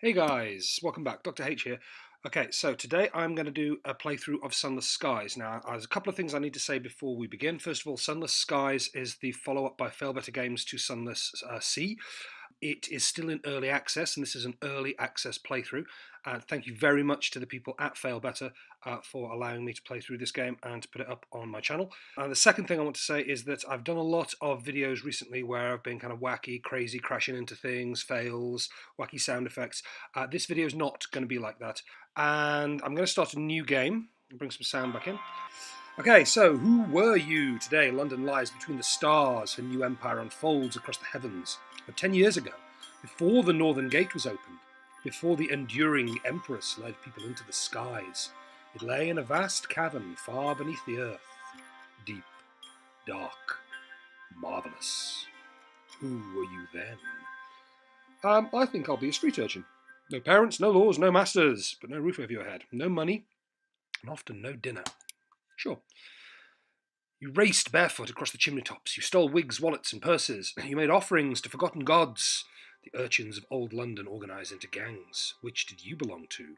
Hey guys, welcome back. Dr. H here. Okay, so today I'm going to do a playthrough of Sunless Skies. Now, there's a couple of things I need to say before we begin. First of all, Sunless Skies is the follow-up by Failbetter Games to Sunless Sea. It is still in early access, and this is an early access playthrough. Thank you very much to the people at Failbetter for allowing me to play through this game and to put it up on my channel. The second thing I want to say is that I've done a lot of videos recently where I've been kind of wacky, crazy, crashing into things, fails, wacky sound effects. This video is not going to be like that. And I'm going to start a new game and bring some sound back in. Okay, so who were you today? London lies between the stars, her new empire unfolds across the heavens. But 10 years ago, before the Northern Gate was opened, before the enduring Empress led people into the skies, it lay in a vast cavern far beneath the earth. Deep, dark, marvellous. Who were you then? I think I'll be a street urchin. No parents, no laws, no masters, but no roof over your head, no money, and often no dinner. Sure. You raced barefoot across the chimney tops. You stole wigs, wallets, and purses. You made offerings to forgotten gods. The urchins of old London organised into gangs. Which did you belong to?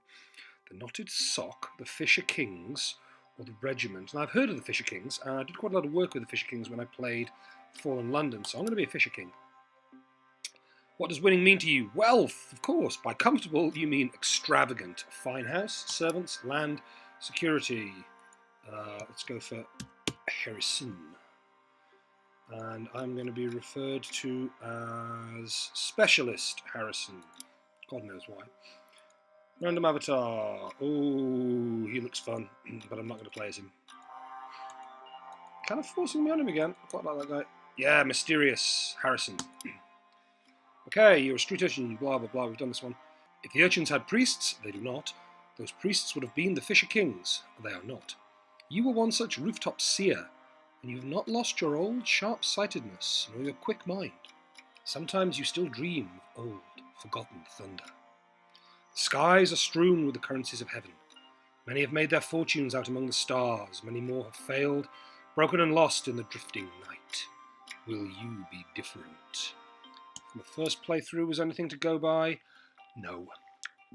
The Knotted Sock, the Fisher Kings, or the Regiment? And I've heard of the Fisher Kings. I did quite a lot of work with the Fisher Kings when I played Fallen London, so I'm going to be a Fisher King. What does winning mean to you? Wealth, of course. By comfortable, you mean extravagant. Fine house, servants, land, security. Let's go for Harrison, and I'm going to be referred to as Specialist Harrison. God knows why. Random avatar. Oh, he looks fun, but I'm not going to play as him. Kind of forcing me on him again. I quite like that guy. Yeah, Mysterious Harrison. Okay, you're a street urchin, blah blah blah, we've done this one. If the urchins had priests, they do not. Those priests would have been the Fisher Kings. They are not. You were one such rooftop seer, and you have not lost your old sharp-sightedness nor your quick mind. Sometimes you still dream of old, forgotten thunder. The skies are strewn with the currencies of heaven. Many have made their fortunes out among the stars. Many more have failed, broken and lost in the drifting night. Will you be different? From the first playthrough, was anything to go by? No.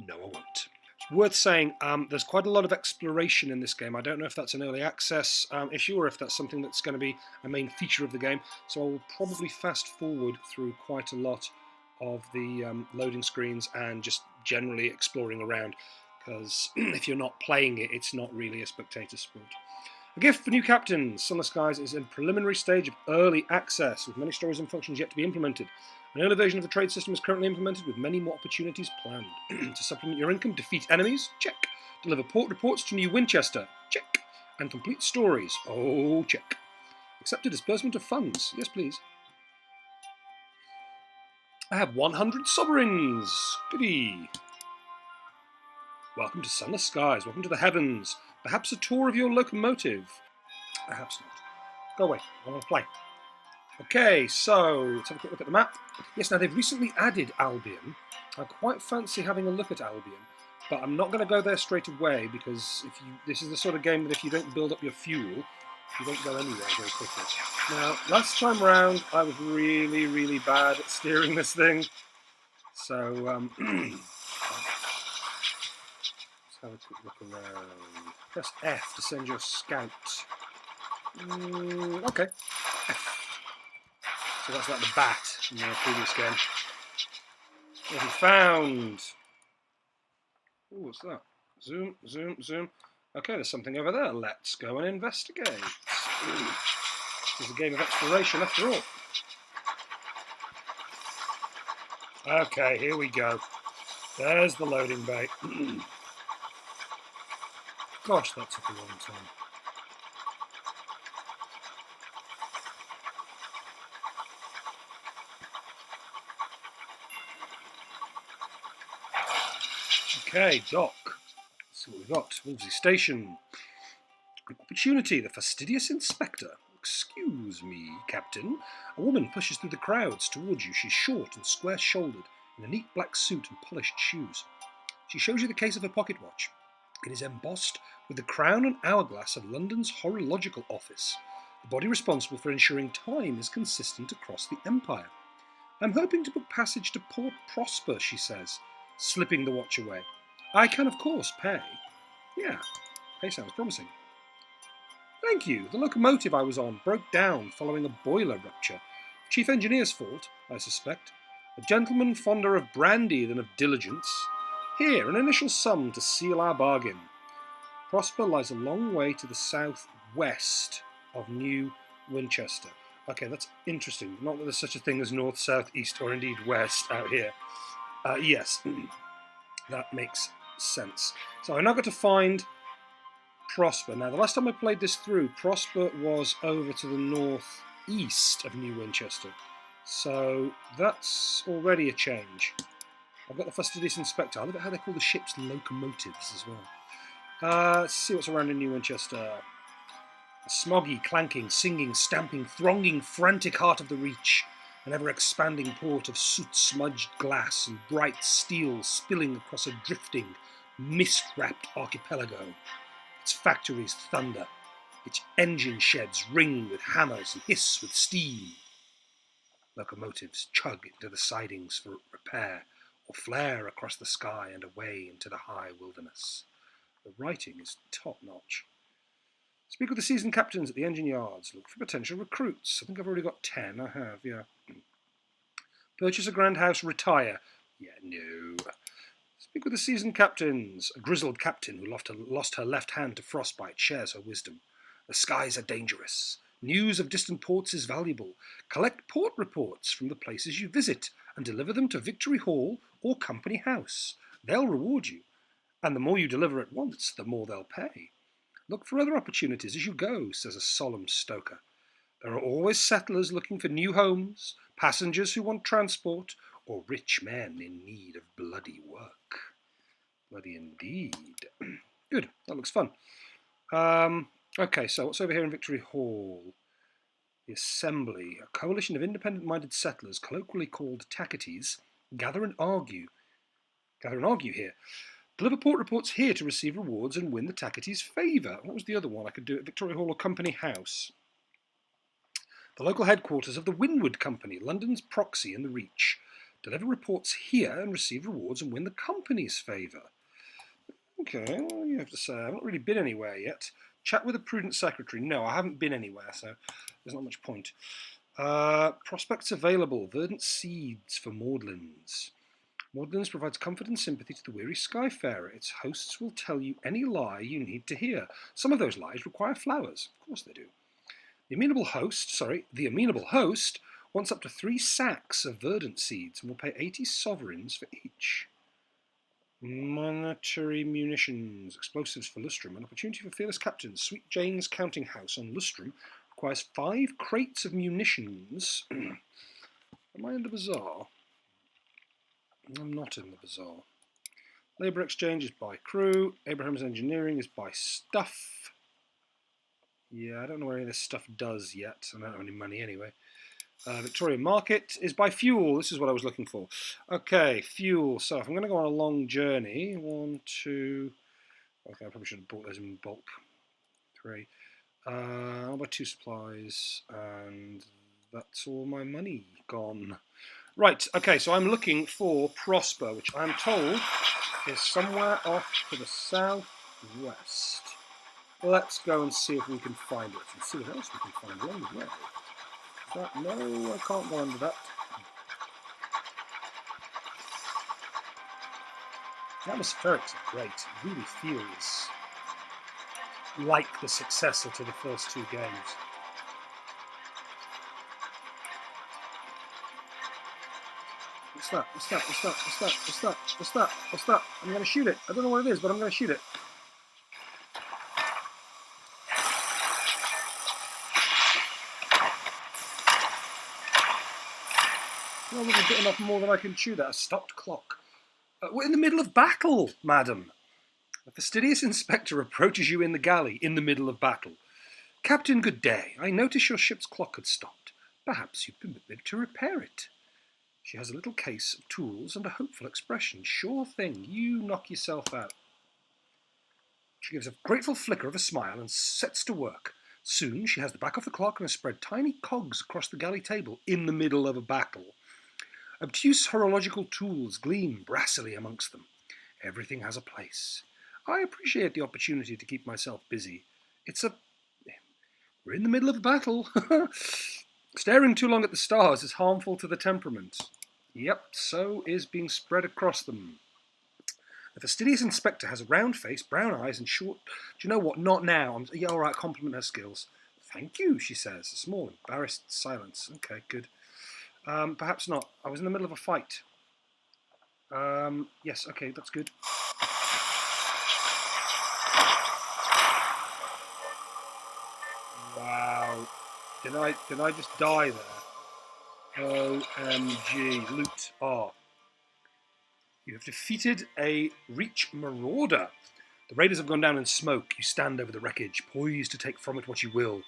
No, I won't. Worth saying, there's quite a lot of exploration in this game. I don't know if that's an early access issue or if that's something that's going to be a main feature of the game, so I will probably fast forward through quite a lot of the loading screens and just generally exploring around, because if you're not playing it, it's not really a spectator sport. A gift for new captains. Sunless Skies is in a preliminary stage of early access, with many stories and functions yet to be implemented. An early version of the trade system is currently implemented with many more opportunities planned. To supplement your income, defeat enemies? Check. Deliver port reports to New Winchester? Check. And complete stories? Oh, check. Accepted disbursement of funds? Yes, please. I have 100 sovereigns. Goody. Welcome to Sunless Skies. Welcome to the heavens. Perhaps a tour of your locomotive? Perhaps not. Go away. I want to play. Okay, so let's have a quick look at the map. Yes, now they've recently added Albion. I quite fancy having a look at Albion, but I'm not going to go there straight away because this is the sort of game that if you don't build up your fuel, you don't go anywhere very quickly. Now, last time round, I was really, really bad at steering this thing, so let's have a quick look around. Press F to send your scout. Okay, F. So that's like the bat in the previous game. What have we found? Oh, what's that? Zoom, zoom, zoom. Okay, there's something over there. Let's go and investigate. This is a game of exploration after all. Okay, here we go. There's the loading bay. Gosh, that took a long time. Okay, dock. Let's see what we've got. Wolvesey Station. Opportunity, the fastidious inspector. Excuse me, Captain. A woman pushes through the crowds towards you. She's short and square-shouldered, in a neat black suit and polished shoes. She shows you the case of her pocket watch. It is embossed with the crown and hourglass of London's Horological Office, the body responsible for ensuring time is consistent across the empire. I'm hoping to book passage to Port Prosper, she says. slipping the watch away. I can, of course, pay. Yeah, pay sounds promising. Thank you. The locomotive I was on broke down following a boiler rupture. Chief engineer's fault, I suspect. A gentleman fonder of brandy than of diligence. Here, an initial sum to seal our bargain. Prosper lies a long way to the south-west of New Winchester. Okay, that's interesting. Not that there's such a thing as north, south, east, or indeed west out here. Yes, that makes sense. So I now got to find Prosper. Now, the last time I played this through, Prosper was over to the northeast of New Winchester. So that's already a change. I've got the fastidious inspector. I love it how they call the ships locomotives as well. Let's see what's around in New Winchester. A smoggy, clanking, singing, stamping, thronging, frantic heart of the Reach. An ever-expanding port of soot-smudged glass and bright steel spilling across a drifting, mist-wrapped archipelago. Its factories thunder. Its engine sheds ring with hammers and hiss with steam. Locomotives chug into the sidings for repair, or flare across the sky and away into the high wilderness. The writing is top-notch. Speak with the seasoned captains at the engine yards. Look for potential recruits. I think I've already got 10. I have, yeah. Purchase a grand house, retire. Yeah, no. Speak with the seasoned captains. A grizzled captain who lost her left hand to frostbite shares her wisdom. The skies are dangerous. News of distant ports is valuable. Collect port reports from the places you visit and deliver them to Victory Hall or Company House. They'll reward you. And the more you deliver at once, the more they'll pay. Look for other opportunities as you go, says a solemn stoker. There are always settlers looking for new homes, passengers who want transport, or rich men in need of bloody work. Bloody indeed. Good, that looks fun. Okay, so what's over here in Victory Hall? The Assembly, a coalition of independent-minded settlers, colloquially called Tacites, gather and argue here. Deliver port reports here to receive rewards and win the Tacites' favour. What was the other one? I could do at Victoria Hall or Company House. The local headquarters of the Windward Company, London's proxy in the Reach. Deliver reports here and receive rewards and win the company's favour. Okay, what do you have to say? I've not really been anywhere yet. Chat with a prudent secretary. No, I haven't been anywhere, so there's not much point. Prospects available. Verdant seeds for Maudlins. Maudlins provides comfort and sympathy to the weary skyfarer. Its hosts will tell you any lie you need to hear. Some of those lies require flowers. Of course they do. The amenable host wants up to 3 sacks of verdant seeds and will pay 80 sovereigns for each. Monetary munitions. Explosives for Lustrum. An opportunity for fearless captains. Sweet Jane's counting house on Lustrum requires 5 crates of munitions. Am I in the bazaar? I'm not in the bazaar. Labour exchange is by crew. Abraham's engineering is by stuff. Yeah, I don't know what any of this stuff does yet. I don't have any money anyway. Victoria Market is by fuel. This is what I was looking for. Okay, fuel. So if I'm going to go on a long journey, 1, 2. Okay, I probably should have bought those in bulk. 3. I'll buy 2 supplies, and that's all my money gone. Right, okay, so I'm looking for Prosper, which I'm told is somewhere off to the southwest. Let's go and see if we can find it, and see what else we can find along the way. No, I can't go under that. The atmospherics are great. It really feels like the successor to the first 2 games. What's that? What's that? What's that? What's that? What's that? What's that? What's that? I'm going to shoot it. I don't know what it is, but I'm going to shoot it. Well, we've bit enough more than I can chew that. A stopped clock. We're in the middle of battle, madam. The fastidious inspector approaches you in the galley, in the middle of battle. Captain, good day. I notice your ship's clock had stopped. Perhaps you'd permit me to repair it. She has a little case of tools and a hopeful expression. Sure thing, you knock yourself out. She gives a grateful flicker of a smile and sets to work. Soon she has the back of the clock and has spread tiny cogs across the galley table in the middle of a battle. Obtuse horological tools gleam brassily amongst them. Everything has a place. I appreciate the opportunity to keep myself busy. We're in the middle of a battle. Staring too long at the stars is harmful to the temperament. Yep, so is being spread across them. The fastidious inspector has a round face, brown eyes, and short. Do you know what? Not now. Yeah, all right, compliment her skills. Thank you, she says. A small, embarrassed silence. Okay, good. Perhaps not. I was in the middle of a fight. Yes, okay, that's good. Wow. Did I just die there? OMG. Loot R. You have defeated a Reach Marauder. The raiders have gone down in smoke. You stand over the wreckage, poised to take from it what you will.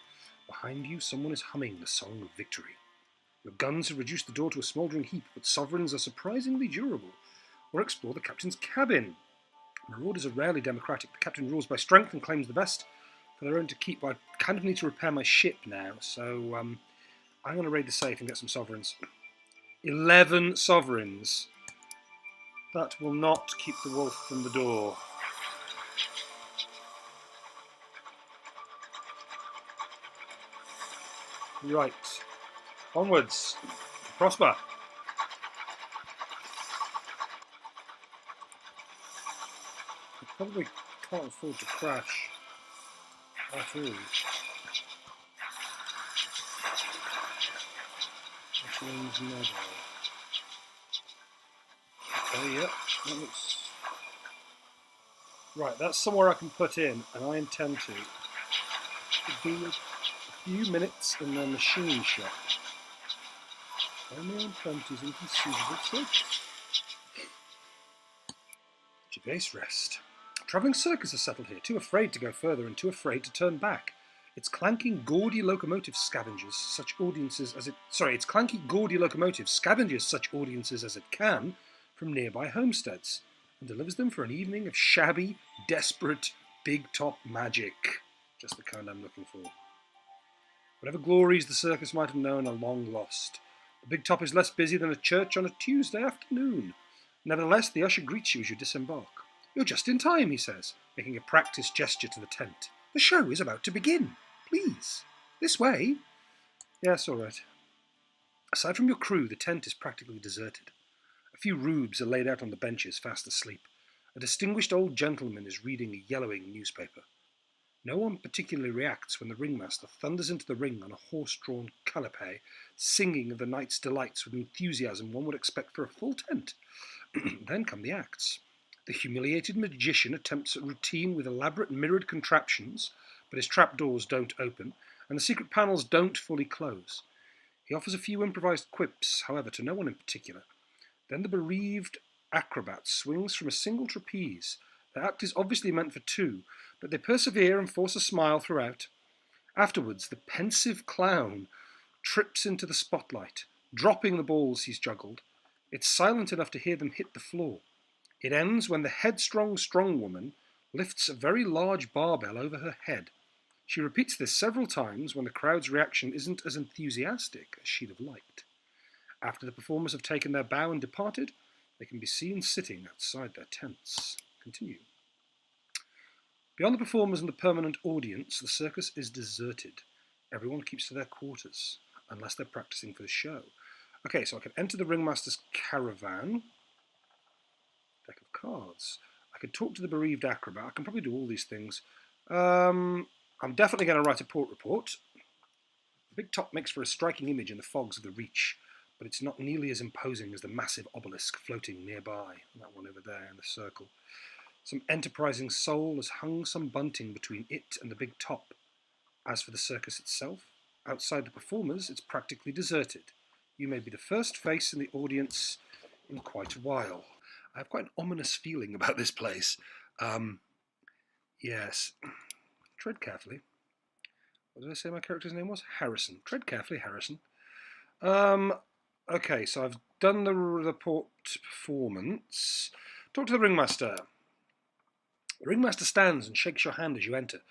Behind you, someone is humming the song of victory. Your guns have reduced the door to a smouldering heap, but sovereigns are surprisingly durable. Or explore the captain's cabin. Marauders are rarely democratic. The captain rules by strength and claims the best for their own to keep. I kind of need to repair my ship now, so I'm going to raid the safe and get some sovereigns. 11 sovereigns. That will not keep the wolf from the door. Right. Onwards. Prosper. I probably can't afford to crash at all. Which means never. Okay, yep. That looks... Right, that's somewhere I can put in, and I intend to do a few minutes in their machine shop. Only on 20's inconceivable circus. Gervais rest. Travelling circus has settled here, too afraid to go further and too afraid to turn back. Its clanking, gaudy locomotive scavenges such audiences as it... Sorry, its clanky, gaudy locomotive scavenges such audiences as it can from nearby homesteads and delivers them for an evening of shabby, desperate, big-top magic. Just the kind I'm looking for. Whatever glories the circus might have known are long lost. The big top is less busy than a church on a Tuesday afternoon. Nevertheless, the usher greets you as you disembark. You're just in time, he says, making a practiced gesture to the tent. The show is about to begin. Please, this way. Yes, all right. Aside from your crew, the tent is practically deserted. A few rubes are laid out on the benches, fast asleep. A distinguished old gentleman is reading a yellowing newspaper. No one particularly reacts when the ringmaster thunders into the ring on a horse-drawn canapé, singing of the night's delights with enthusiasm one would expect for a full tent. Then come the acts. The humiliated magician attempts a routine with elaborate mirrored contraptions, but his trapdoors don't open, and the secret panels don't fully close. He offers a few improvised quips, however, to no one in particular. Then the bereaved acrobat swings from a single trapeze. The act is obviously meant for two, but they persevere and force a smile throughout. Afterwards, the pensive clown trips into the spotlight, dropping the balls he's juggled. It's silent enough to hear them hit the floor. It ends when the headstrong strong woman lifts a very large barbell over her head. She repeats this several times when the crowd's reaction isn't as enthusiastic as she'd have liked. After the performers have taken their bow and departed, they can be seen sitting outside their tents. Continue. Beyond the performers and the permanent audience, the circus is deserted. Everyone keeps to their quarters, unless they're practicing for the show. Okay, so I can enter the ringmaster's caravan. Deck of cards. I could talk to the bereaved acrobat. I can probably do all these things. I'm definitely going to write a port report. The big top makes for a striking image in the fogs of the Reach, but it's not nearly as imposing as the massive obelisk floating nearby. That one over there in the circle. Some enterprising soul has hung some bunting between it and the big top. As for the circus itself, outside the performers, it's practically deserted. You may be the first face in the audience in quite a while. I have quite an ominous feeling about this place. Yes. Tread carefully. What did I say my character's name was? Harrison. Tread carefully, Harrison. Okay, so I've done the report performance. Talk to the ringmaster. The ringmaster stands and shakes your hand as you enter.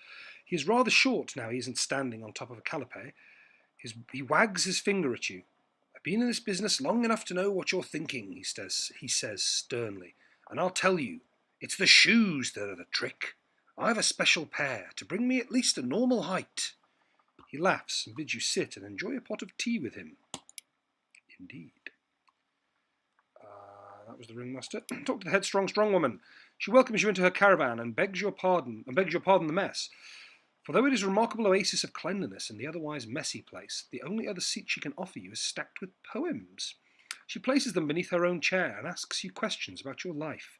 He is rather short now he isn't standing on top of a canapé. He wags his finger at you. been in this business long enough to know what you're thinking, he says sternly. And I'll tell you, it's the shoes that are the trick. I have a special pair to bring me at least a normal height. He laughs and bids you sit and enjoy a pot of tea with him. Indeed. That was the ringmaster. Talk to the headstrong strong woman. She welcomes you into her caravan and begs your pardon the mess. For though it is a remarkable oasis of cleanliness in the otherwise messy place, the only other seat she can offer you is stacked with poems. She places them beneath her own chair and asks you questions about your life.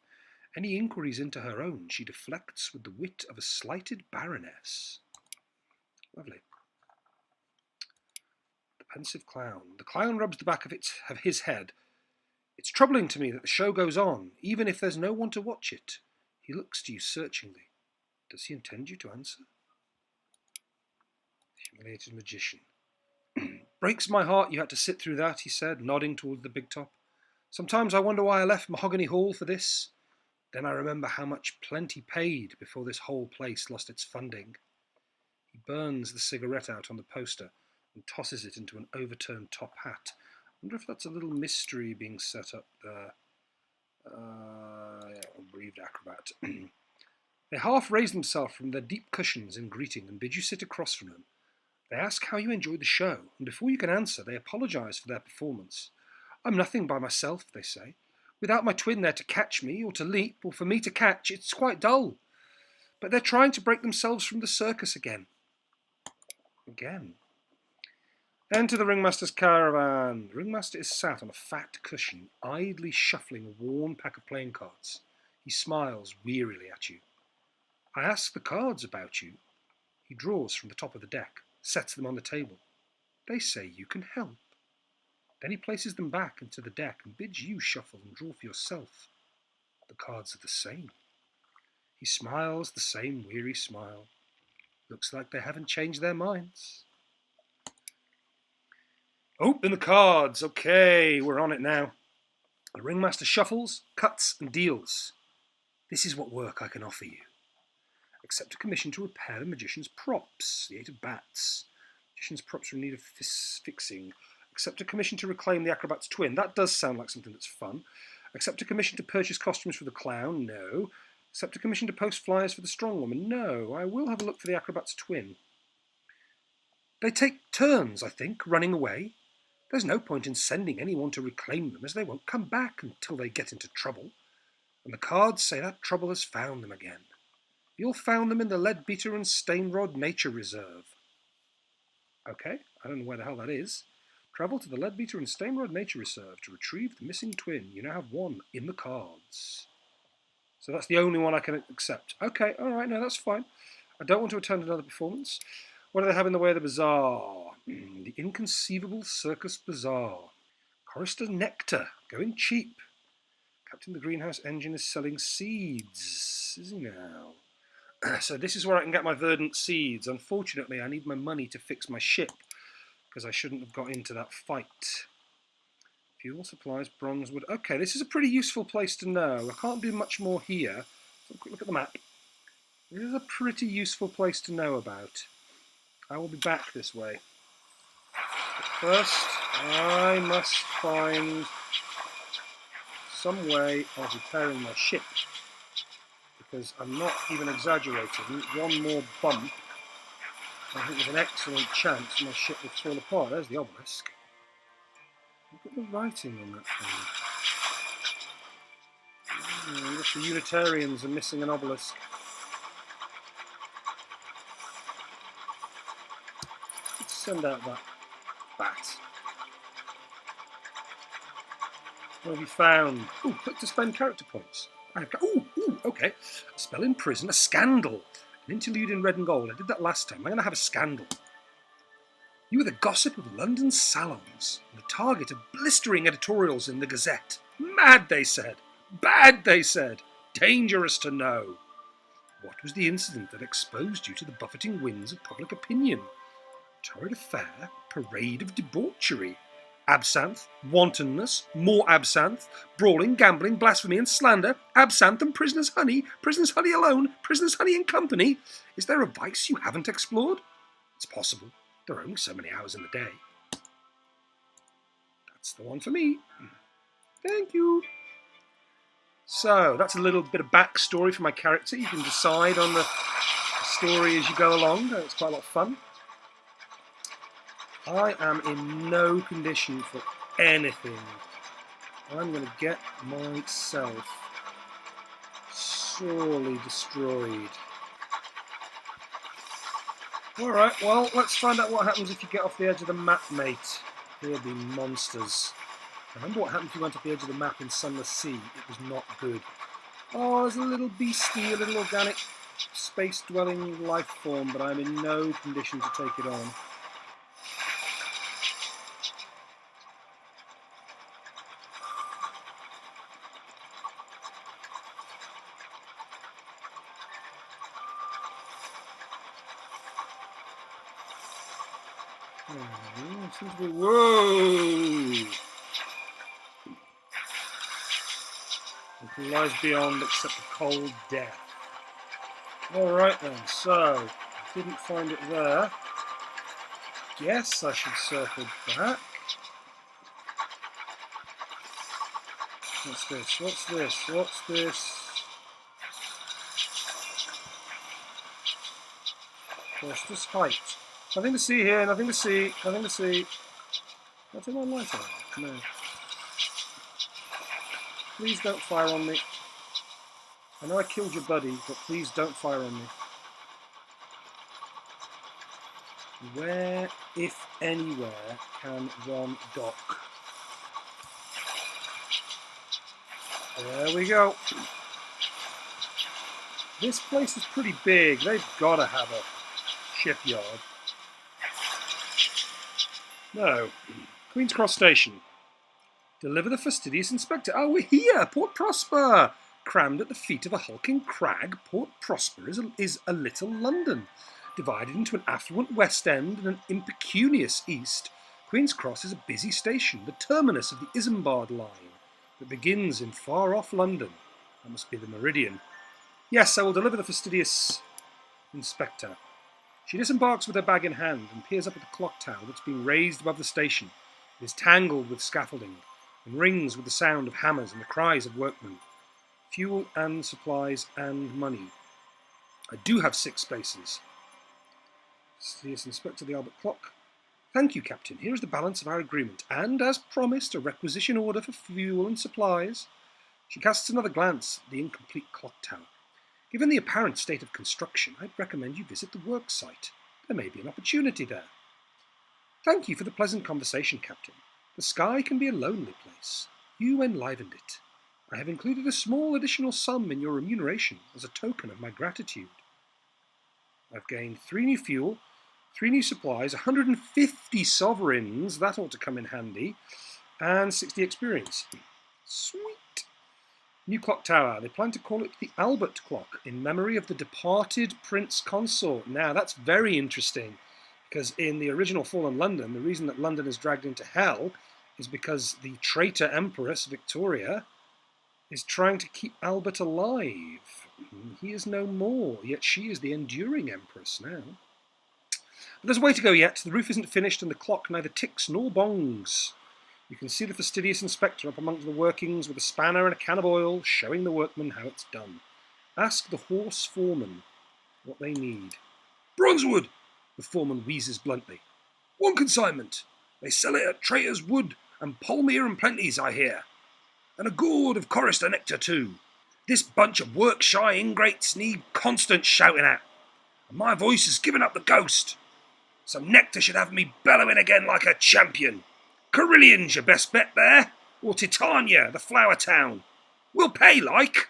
Any inquiries into her own she deflects with the wit of a slighted baroness. Lovely. The pensive clown. The clown rubs the back of his head. It's troubling to me that the show goes on, even if there's no one to watch it. He looks to you searchingly. Does he intend you to answer? Humiliated magician. Breaks my heart you had to sit through that, he said, nodding toward the big top. Sometimes I wonder why I left Mahogany Hall for this. Then I remember how much Plenty paid before this whole place lost its funding. He burns the cigarette out on the poster and tosses it into an overturned top hat. I wonder if that's a little mystery being set up there. Breathed acrobat. They half raise themselves from their deep cushions in greeting and bid you sit across from them. They ask how you enjoyed the show, and before you can answer, they apologise for their performance. I'm nothing by myself, they say. Without my twin there to catch me, or to leap, or for me to catch, it's quite dull. But they're trying to break themselves from the circus again. Enter the ringmaster's caravan. The ringmaster is sat on a fat cushion, idly shuffling a worn pack of playing cards. He smiles wearily at you. I ask the cards about you. He draws from the top of the deck, sets them on the table. They say you can help. Then he places them back into the deck and bids you shuffle and draw for yourself. The cards are the same. He smiles the same weary smile. Looks like they haven't changed their minds. Open the cards. Okay, we're on it now. The ringmaster shuffles, cuts and deals. This is what work I can offer you. Accept a commission to repair the magician's props, the 8 of bats. Magician's props are in need of fixing. Accept a commission to reclaim the acrobat's twin. That does sound like something that's fun. Accept a commission to purchase costumes for the clown. No. Accept a commission to post flyers for the strong woman. No. I will have a look for the acrobat's twin. They take turns, I think, running away. There's no point in sending anyone to reclaim them, as they won't come back until they get into trouble. And the cards say that trouble has found them again. You'll found them in the Leadbeater and Stainrod Nature Reserve. Okay, I don't know where the hell that is. Travel to the Leadbeater and Stainrod Nature Reserve to retrieve the missing twin. You now have one in the cards. So that's the only one I can accept. Okay, alright, no, that's fine. I don't want to attend another performance. What do they have in the way of the bazaar? The Inconceivable Circus Bazaar. Chorister Nectar, going cheap. Captain the Greenhouse Engine is selling seeds, is he now? So this is where I can get my verdant seeds. Unfortunately, I need my money to fix my ship, because I shouldn't have got into that fight. Fuel supplies, bronze wood. Okay, this is a pretty useful place to know. I can't do much more here. Let's have a quick look at the map. This is a pretty useful place to know about. I will be back this way. But first, I must find some way of repairing my ship. Because I'm not even exaggerating. One more bump, I think there's an excellent chance my ship will fall apart. There's the obelisk. Look at the writing on that thing. Just the Unitarians are missing an obelisk. Let's send out that bat. What have you found? Ooh, click to spend character points. Okay. A spell in prison, a scandal. An interlude in red and gold. I did that last time. I'm going to have a scandal. You were the gossip of London salons, and the target of blistering editorials in the Gazette. Mad, they said. Bad, they said. Dangerous to know. What was the incident that exposed you to the buffeting winds of public opinion? Torrid affair, parade of debauchery. Absinthe, wantonness, more absinthe, brawling, gambling, blasphemy and slander, absinthe and prisoner's honey alone, prisoner's honey and company. Is there a vice you haven't explored? It's possible. There are only so many hours in the day. That's the one for me. Thank you. So that's a little bit of backstory for my character. You can decide on the story as you go along. It's quite a lot of fun. I am in no condition for anything. I'm going to get myself sorely destroyed. Alright, well, let's find out what happens if you get off the edge of the map, mate. Here be monsters. Remember what happened if you went off the edge of the map in Sunless Sea? It was not good. Oh, there's a little beastie, a little organic space-dwelling life form, but I'm in no condition to take it on. Seems to be... Whoa! Nothing lies beyond except the cold death. Alright then, so, didn't find it there. Guess I should circle back. What's this? What's this? What's this? What's this height? Nothing to see here, nothing to see, nothing to see. I'll take my light on. No. Please don't fire on me. I know I killed your buddy, but please don't fire on me. Where, if anywhere, can one dock? There we go. This place is pretty big. They've got to have a shipyard. No. Queen's Cross Station. Deliver the fastidious inspector. Oh, we're here! Port Prosper! Crammed at the feet of a hulking crag, Port Prosper is a little London. Divided into an affluent West End and an impecunious East, Queen's Cross is a busy station, the terminus of the Isambard line that begins in far-off London. That must be the Meridian. Yes, I will deliver the fastidious inspector. She disembarks with her bag in hand and peers up at the clock tower that's been raised above the station. It is tangled with scaffolding and rings with the sound of hammers and the cries of workmen. Fuel and supplies and money. I do have 6 spaces. Fastidious inspector, the Albert clock. Thank you, Captain. Here is the balance of our agreement, and, as promised, a requisition order for fuel and supplies. She casts another glance at the incomplete clock tower. Given the apparent state of construction, I'd recommend you visit the work site. There may be an opportunity there. Thank you for the pleasant conversation, Captain. The sky can be a lonely place. You enlivened it. I have included a small additional sum in your remuneration as a token of my gratitude. I've gained 3 new fuel, 3 new supplies, 150 sovereigns, that ought to come in handy, and 60 experience. Sweet! New clock tower. They plan to call it the Albert clock in memory of the departed Prince Consort. Now, that's very interesting, because in the original Fallen London, the reason that London is dragged into hell is because the traitor Empress, Victoria, is trying to keep Albert alive. He is no more, yet she is the enduring Empress now. But there's a way to go yet. The roof isn't finished and the clock neither ticks nor bongs. You can see the fastidious inspector up amongst the workings with a spanner and a can of oil, showing the workmen how it's done. Ask the horse foreman what they need. Bronzewood, the foreman wheezes bluntly. 1 consignment. They sell it at Traitor's Wood and Polmere and Plenty's, I hear. And a gourd of chorister nectar too. This bunch of work-shy ingrates need constant shouting at. And my voice has given up the ghost. Some nectar should have me bellowing again like a champion. Carillion's your best bet there, or Titania, the flower town. We'll pay, like.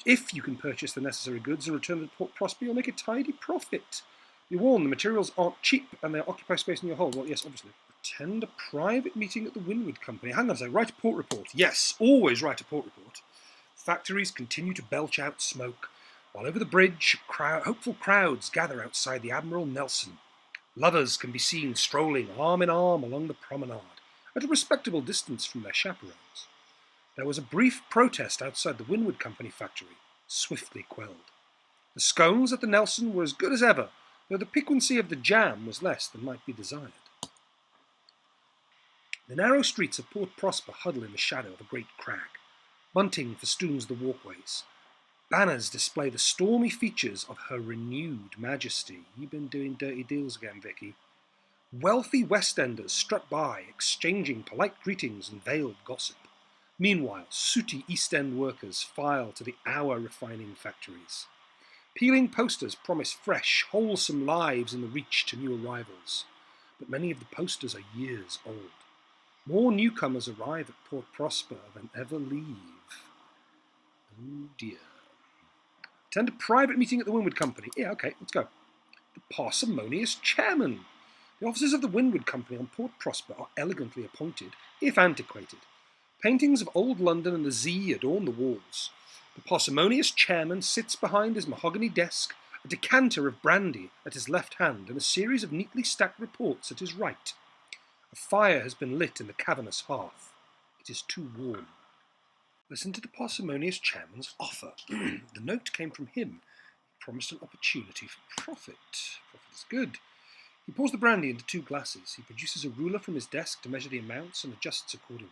If you can purchase the necessary goods and return to Port Prosper, you'll make a tidy profit. Be warned, the materials aren't cheap and they occupy space in your hold. Well, yes, obviously. Attend a private meeting at the Windward Company. Hang on a sec, write a port report. Yes, always write a port report. Factories continue to belch out smoke, while over the bridge, hopeful crowds gather outside the Admiral Nelson. Lovers can be seen strolling arm in arm along the promenade, at a respectable distance from their chaperones. There was a brief protest outside the Windward Company factory, swiftly quelled. The scones at the Nelson were as good as ever, though the piquancy of the jam was less than might be desired. The narrow streets of Port Prosper huddle in the shadow of a great crag. Bunting festoons the walkways. Banners display the stormy features of her renewed majesty. You've been doing dirty deals again, Vicky. Wealthy West Enders strut by, exchanging polite greetings and veiled gossip. Meanwhile, sooty East End workers file to the hour refining factories. Peeling posters promise fresh, wholesome lives in the reach to new arrivals. But many of the posters are years old. More newcomers arrive at Port Prosper than ever leave. Oh dear. Attend a private meeting at the Windward Company. Yeah, okay, let's go. The parsimonious chairman. The officers of the Windward Company on Port Prosper are elegantly appointed, if antiquated. Paintings of old London and the Z adorn the walls. The parsimonious chairman sits behind his mahogany desk, a decanter of brandy at his left hand and a series of neatly stacked reports at his right. A fire has been lit in the cavernous hearth. It is too warm. Listen to the parsimonious chairman's offer. The note came from him. He promised an opportunity for profit. Profit is good. He pours the brandy into 2 glasses. He produces a ruler from his desk to measure the amounts and adjusts accordingly.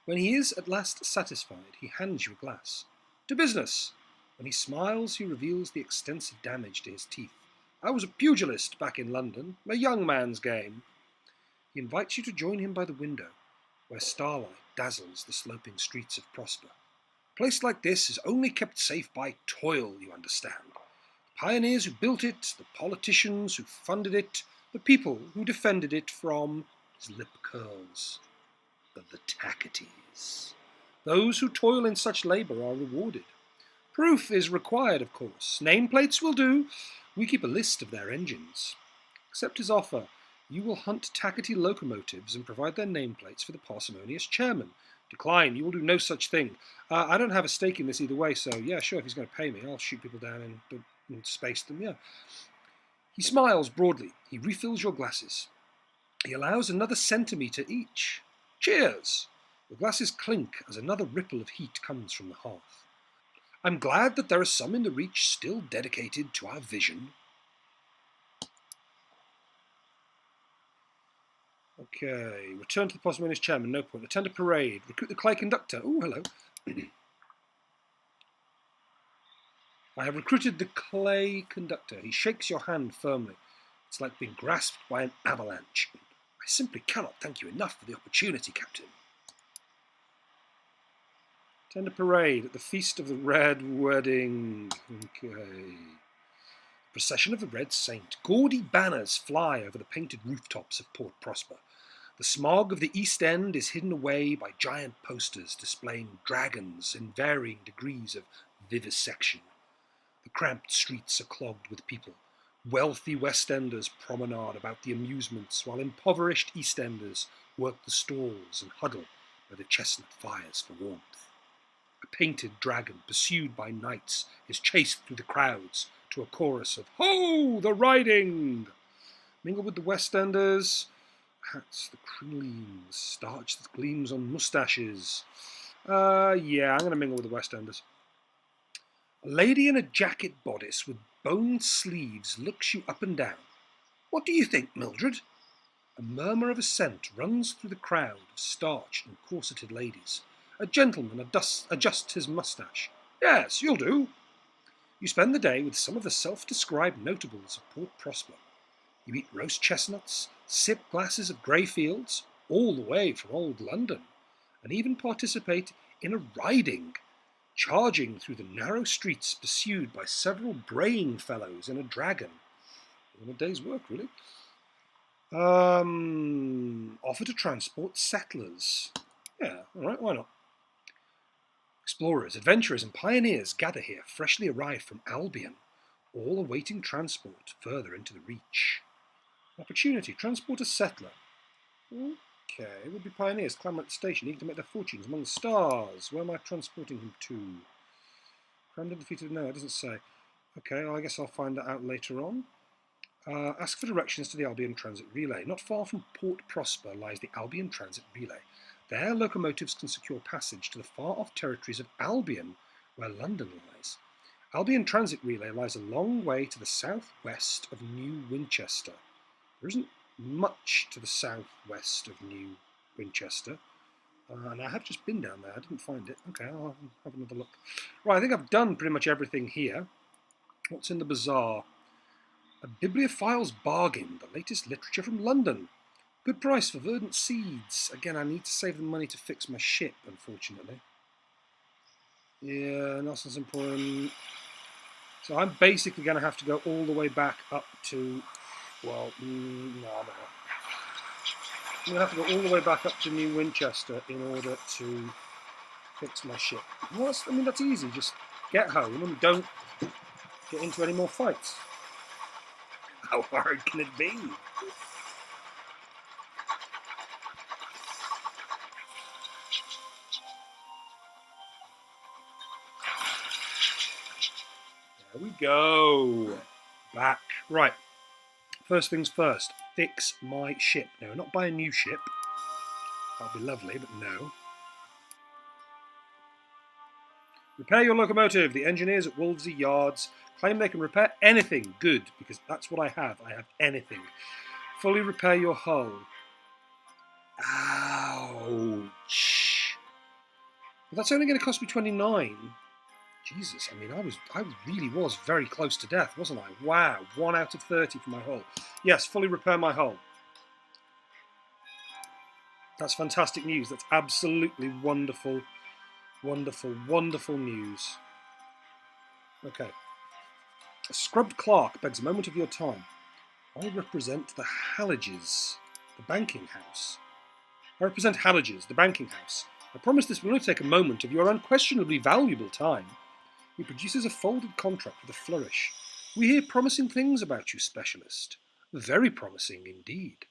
When he is at last satisfied, he hands you a glass. To business! When he smiles, he reveals the extensive damage to his teeth. I was a pugilist back in London, a young man's game. He invites you to join him by the window, where starlight dazzles the sloping streets of Prosper. A place like this is only kept safe by toil, you understand. The pioneers who built it, the politicians who funded it, the people who defended it from, his lip curls, the Tacites. Those who toil in such labour are rewarded. Proof is required, of course. Nameplates will do. We keep a list of their engines. Accept his offer. You will hunt Tackety locomotives and provide their nameplates for the parsimonious chairman. Decline. You will do no such thing. I don't have a stake in this either way, so yeah, sure, if he's going to pay me, I'll shoot people down and space them, yeah. He smiles broadly. He refills your glasses. He allows another centimetre each. Cheers! The glasses clink as another ripple of heat comes from the hearth. I'm glad that there are some in the Reach still dedicated to our vision. Okay, return to the parsimonious chairman, no point. Attend a parade. Recruit the clay conductor. Oh, hello. I have recruited the clay conductor. He shakes your hand firmly. It's like being grasped by an avalanche. I simply cannot thank you enough for the opportunity, Captain. Attend a parade at the Feast of the Red Wedding. Okay. Procession of the Red Saint. Gaudy banners fly over the painted rooftops of Port Prosper. The smog of the East End is hidden away by giant posters displaying dragons in varying degrees of vivisection. The cramped streets are clogged with people. Wealthy West Enders promenade about the amusements, while impoverished East Enders work the stalls and huddle by the chestnut fires for warmth. A painted dragon, pursued by knights, is chased through the crowds to a chorus of "Ho, the riding!" Mingle with the West Enders. Hats, the crinolines, starch that gleams on moustaches. Yeah, I'm going to mingle with the West Enders. A lady in a jacket bodice with bone sleeves looks you up and down. What do you think, Mildred? A murmur of assent runs through the crowd of starched and corseted ladies. A gentleman adjusts his moustache. Yes, you'll do. You spend the day with some of the self-described notables of Port Prosper. You eat roast chestnuts, sip glasses of grey fields, all the way from old London, and even participate in a riding, charging through the narrow streets pursued by several braying fellows in a dragon. In a day's work, really. Offer to transport settlers. Yeah, all right, why not? Explorers, adventurers, and pioneers gather here, freshly arrived from Albion, all awaiting transport further into the Reach. Opportunity, transport a settler. Okay, would be pioneers clamber at the station, eager to make their fortunes among the stars. Where am I transporting him to? Crandon defeated, no, it doesn't say. Okay, well, I guess I'll find that out later on. Ask for directions to the Albion Transit Relay. Not far from Port Prosper lies the Albion Transit Relay. There, locomotives can secure passage to the far-off territories of Albion, where London lies. Albion Transit Relay lies a long way to the southwest of New Winchester. There isn't much to the southwest of New Winchester. And I have just been down there. I didn't find it. Okay, I'll have another look. Right, I think I've done pretty much everything here. What's in the bazaar? A bibliophile's bargain, the latest literature from London. Good price for verdant seeds. Again, I need to save the money to fix my ship, unfortunately. Yeah, Nelson's important. So I'm basically going to have to go all the way back up to, well, no, I'm not. I'm going to have to go all the way back up to New Winchester in order to fix my ship. Well, I mean, that's easy. Just get home and don't get into any more fights. How hard can it be? There we go. Back. Right. First things first. Fix my ship. No, not buy a new ship. That'll be lovely, but no. Repair your locomotive. The engineers at Wolvesey Yards claim they can repair anything. Good, because that's what I have. I have anything. Fully repair your hull. Ouch. But that's only going to cost me 29. Jesus, I mean, I really was very close to death, wasn't I? Wow, 1 out of 30 for my hull. Yes, fully repair my hull. That's fantastic news. That's absolutely wonderful, wonderful, wonderful news. Okay. A scrubbed clerk begs a moment of your time. I represent the Halliges, the banking house. I represent Halliges, the banking house. I promise this will only take a moment of your unquestionably valuable time. He produces a folded contract with a flourish. We hear promising things about you, specialist. Very promising indeed.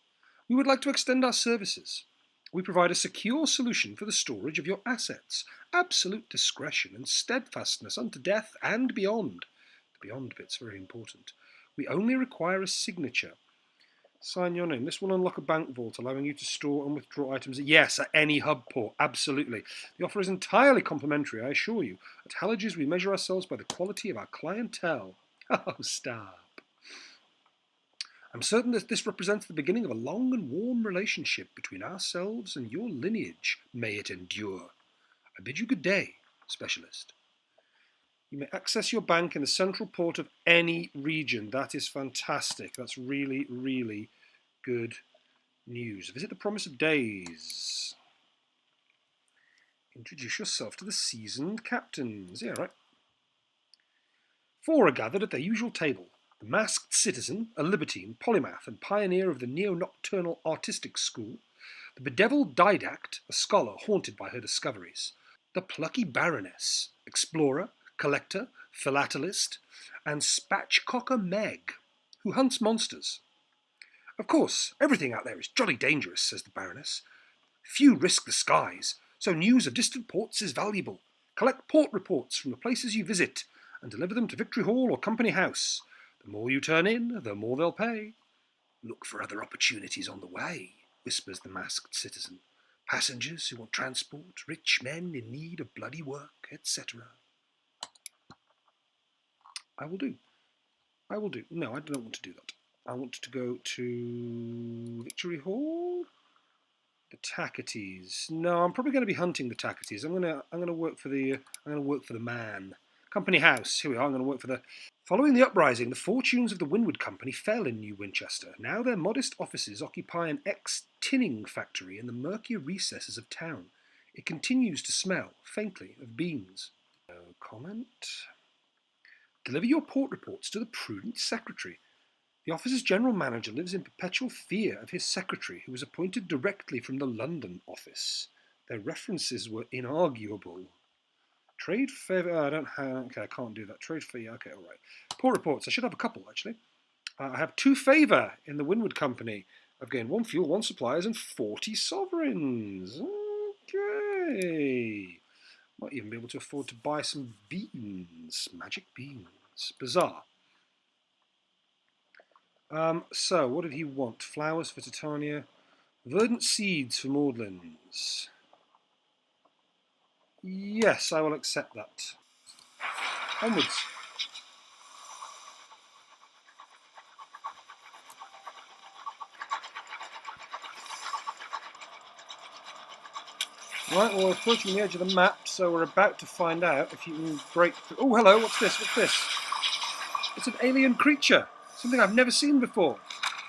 We would like to extend our services. We provide a secure solution for the storage of your assets. Absolute discretion and steadfastness unto death and beyond. The beyond bit's very important. We only require a signature. Sign your name. This will unlock a bank vault, allowing you to store and withdraw items. Yes, at any hub port. Absolutely. The offer is entirely complimentary, I assure you. At Halliges, we measure ourselves by the quality of our clientele. Oh, stop. I'm certain that this represents the beginning of a long and warm relationship between ourselves and your lineage. May it endure. I bid you good day, specialist. You may access your bank in the central port of any region. That is fantastic. That's really, really good news. Visit the Promise of Days. Introduce yourself to the seasoned captains. Yeah, right. 4 are gathered at their usual table. The masked citizen, a libertine, polymath, and pioneer of the neo-nocturnal artistic school. The bedeviled didact, a scholar haunted by her discoveries. The plucky baroness, explorer, collector, philatelist, and spatchcocker Meg, who hunts monsters. Of course, everything out there is jolly dangerous, says the Baroness. Few risk the skies, so news of distant ports is valuable. Collect port reports from the places you visit and deliver them to Victory Hall or Company House. The more you turn in, the more they'll pay. Look for other opportunities on the way, whispers the masked citizen. Passengers who want transport, rich men in need of bloody work, etc. I will do. I will do. No, I don't want to do that. I want to go to Victory Hall. The Tacketies. No, I'm probably going to be hunting the Tacketies. I'm going to work for the man. Company House. Here we are. I'm going to work for the. Following the uprising, the fortunes of the Windward Company fell in New Winchester. Now their modest offices occupy an ex-tinning factory in the murkier recesses of town. It continues to smell, faintly, of beans. No comment. Deliver your port reports to the prudent secretary. The office's general manager lives in perpetual fear of his secretary, who was appointed directly from the London office. Their references were inarguable. Trade favour. I don't have. Okay, I can't do that. Trade fee. Okay, all right. Port reports. I should have a couple actually. I have 2 favour in the Windward Company. I've gained 1 fuel, 1 suppliers, and 40 sovereigns. Okay. Might even be able to afford to buy some beans. Magic beans. Bizarre. So, what did he want? Flowers for Titania. Verdant seeds for Maudlins. Yes, I will accept that. Onwards. Right, well, we're approaching the edge of the map, so we're about to find out if you can break through. Oh, hello, what's this? What's this? It's an alien creature, something I've never seen before.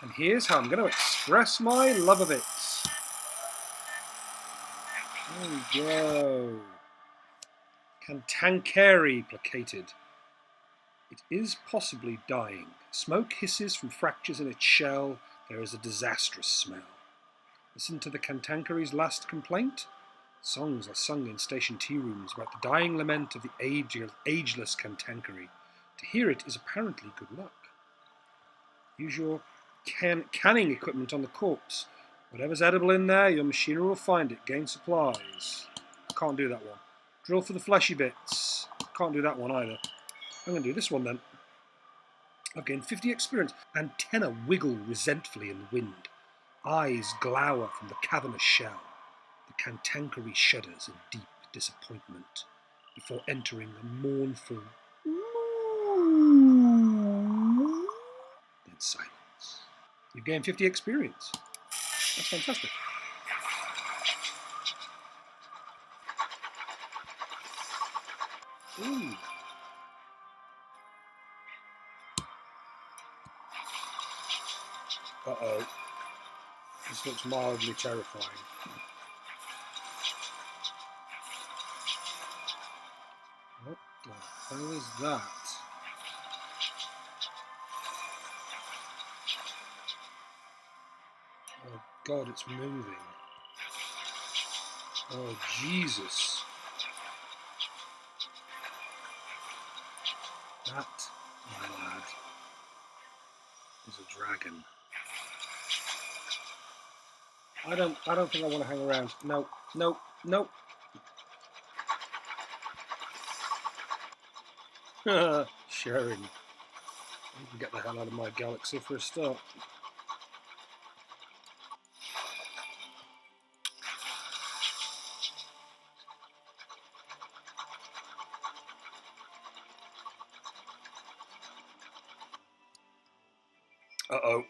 And here's how I'm going to express my love of it. There we go. Cantankeri placated. It is possibly dying. Smoke hisses from fractures in its shell. There is a disastrous smell. Listen to the Cantankeri's last complaint. Songs are sung in station tea rooms about the dying lament of the ageless Cantankeri. To hear it is apparently good luck. Use your canning equipment on the corpse. Whatever's edible in there, your machinery will find it. Gain supplies. Can't do that one. Drill for the fleshy bits. Can't do that one either. I'm going to do this one then. I've gained 50 experience. Antenna wiggle resentfully in the wind. Eyes glower from the cavernous shell. The Cantankeri shudders in deep disappointment before entering a mournful then silence. You've gained 50 experience. That's fantastic. Ooh. Uh-oh. This looks mildly terrifying. What the hell is that? Oh God, it's moving. Oh Jesus. That, my lad, is a dragon. I don't think I want to hang around. No, no, no. Sharing. You can get the hell out of my galaxy for a start. Uh-oh.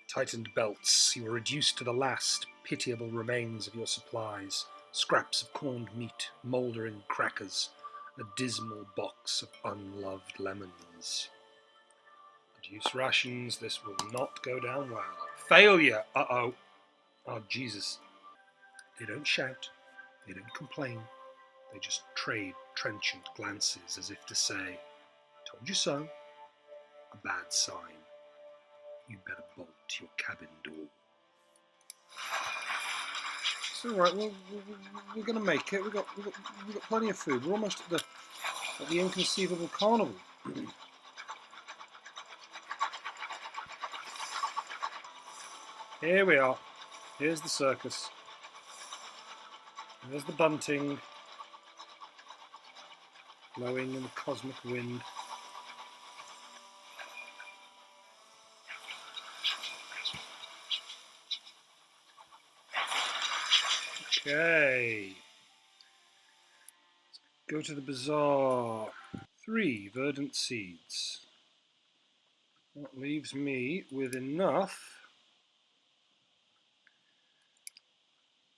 Tightened belts. You are reduced to the last pitiable remains of your supplies. Scraps of corned meat, mouldering crackers, a dismal box of unloved lemons. Reduce rations. This will not go down well. Failure. Uh-oh. Oh, Jesus. They don't shout. They don't complain. They just trade trenchant glances as if to say, told you so. A bad sign. You better bolt your cabin door. It's all right. We're going to make it. We've got plenty of food. We're almost at the inconceivable carnival. Here we are. Here's the circus. There's the bunting blowing in the cosmic wind. Okay. Let's go to the bazaar. 3 verdant seeds. That leaves me with enough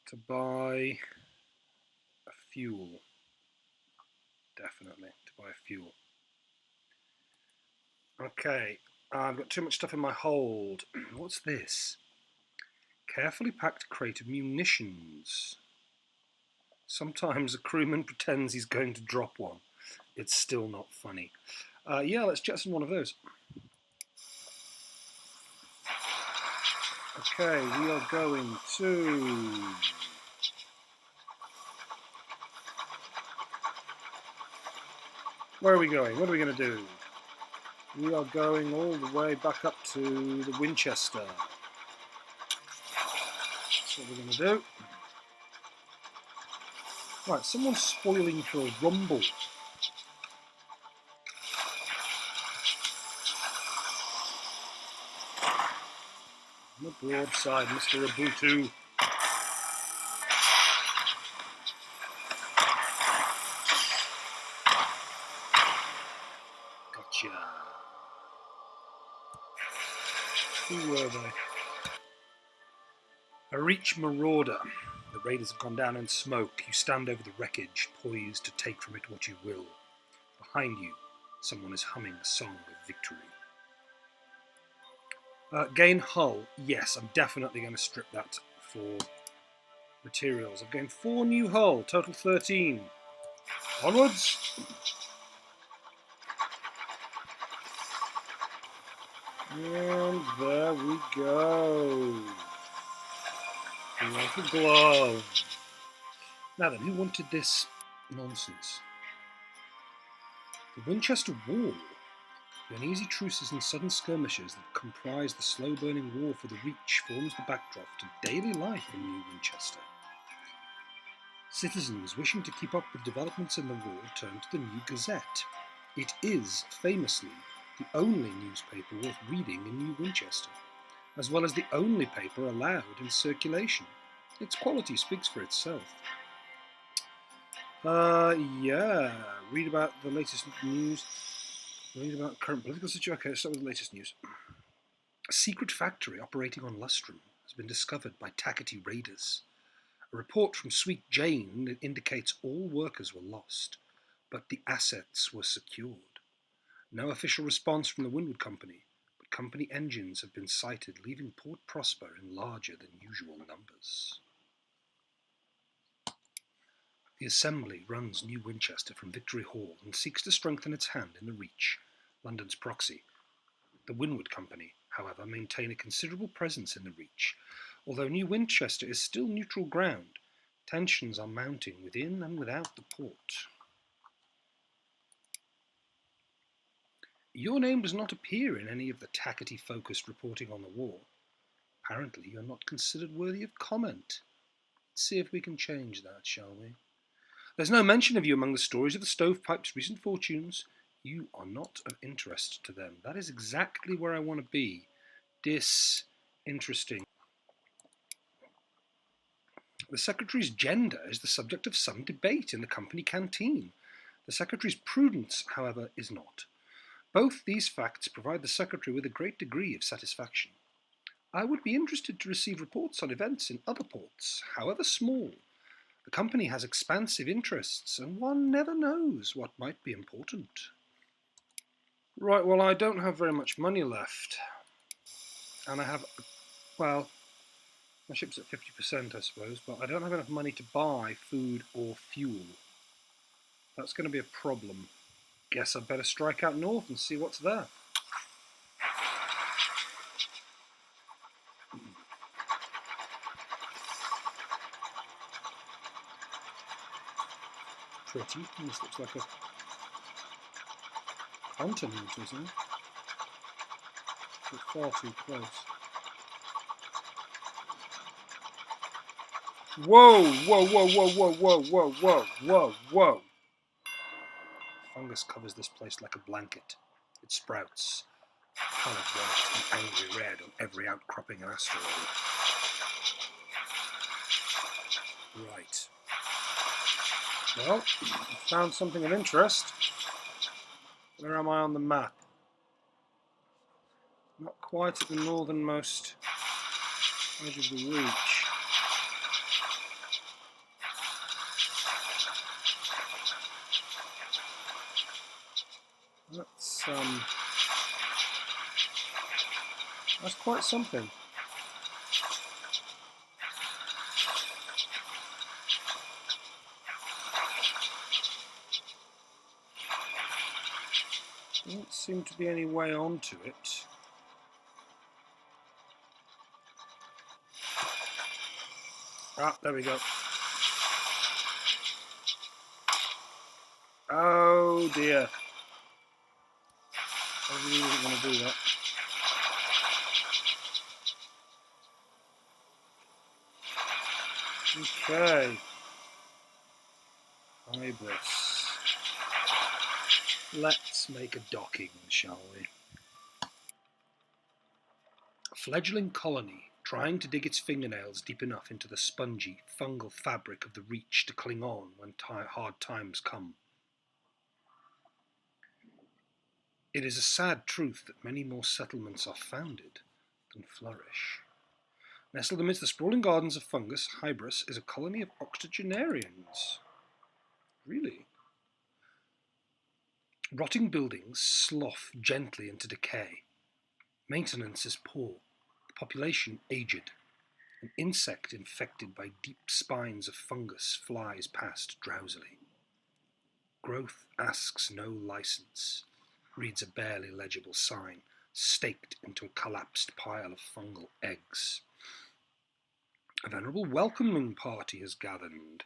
to buy a fuel. Definitely, to buy a fuel. Okay, I've got too much stuff in my hold. What's this? Carefully packed crate of munitions. Sometimes a crewman pretends he's going to drop one. It's still not funny. Yeah, let's jettison one of those. Okay, we are going to... Where are we going? What are we going to do? We are going all the way back up to the Winchester. That's what we're going to do. Right, someone's spoiling for a rumble. On the broadside, Mr. Ubuntu. Gotcha. Who were they? A Reach Marauder. The raiders have gone down in smoke. You stand over the wreckage, poised to take from it what you will. Behind you, someone is humming a song of victory. Gain hull. Yes, I'm definitely going to strip that for materials. I've gained 4 new hull, total 13. Onwards. And there we go. Like a glove. Now then, who wanted this nonsense? The Winchester War. The uneasy truces and sudden skirmishes that comprise the slow-burning war for the Reach forms the backdrop to daily life in New Winchester. Citizens wishing to keep up with developments in the war turn to the New Gazette. It is, famously, the only newspaper worth reading in New Winchester, as well as the only paper allowed in circulation. Its quality speaks for itself. Yeah, read about the latest news. Read about current political situation. Okay, let's start with the latest news. A secret factory operating on Lustrum has been discovered by Tackety raiders. A report from Sweet Jane indicates all workers were lost, but the assets were secured. No official response from the Windward Company, but company engines have been sighted leaving Port Prosper in larger than usual numbers. The Assembly runs New Winchester from Victory Hall and seeks to strengthen its hand in the Reach, London's proxy. The Windward Company, however, maintain a considerable presence in the Reach. Although New Winchester is still neutral ground, tensions are mounting within and without the port. Your name does not appear in any of the Tackety-focused reporting on the war. Apparently you're not considered worthy of comment. Let's see if we can change that, shall we? There's no mention of you among the stories of the Stovepipe's recent fortunes. You are not of interest to them. That is exactly where I want to be. Disinteresting. The Secretary's gender is the subject of some debate in the company canteen. The Secretary's prudence, however, is not. Both these facts provide the Secretary with a great degree of satisfaction. I would be interested to receive reports on events in other ports, however small. The company has expansive interests, and one never knows what might be important. Right, well, I don't have very much money left. And I have, well, my ship's at 50%, I suppose, but I don't have enough money to buy food or fuel. That's going to be a problem. Guess I'd better strike out north and see what's there. Pretty. This looks like a continent, isn't it? But far too close. Whoa, whoa, whoa, whoa, whoa, whoa, whoa, whoa, whoa, whoa. Fungus covers this place like a blanket. It sprouts, coloured white and angry red on every outcropping and asteroid. Right. Well, I found something of interest. Where am I on the map? Not quite at the northernmost edge of the Reach. That's quite something. Doesn't seem to be any way onto it. Ah, there we go. Oh dear. I really didn't want to do that. Okay. Ibis. Let's make a docking, shall we? A fledgling colony, trying to dig its fingernails deep enough into the spongy, fungal fabric of the Reach to cling on when hard times come. It is a sad truth that many more settlements are founded than flourish. Nestled amidst the sprawling gardens of fungus, Hybris is a colony of octogenarians. Really? Rotting buildings slough gently into decay. Maintenance is poor, the population aged. An insect infected by deep spines of fungus flies past drowsily. Growth asks no license, reads a barely legible sign, staked into a collapsed pile of fungal eggs. A venerable welcoming party has gathered.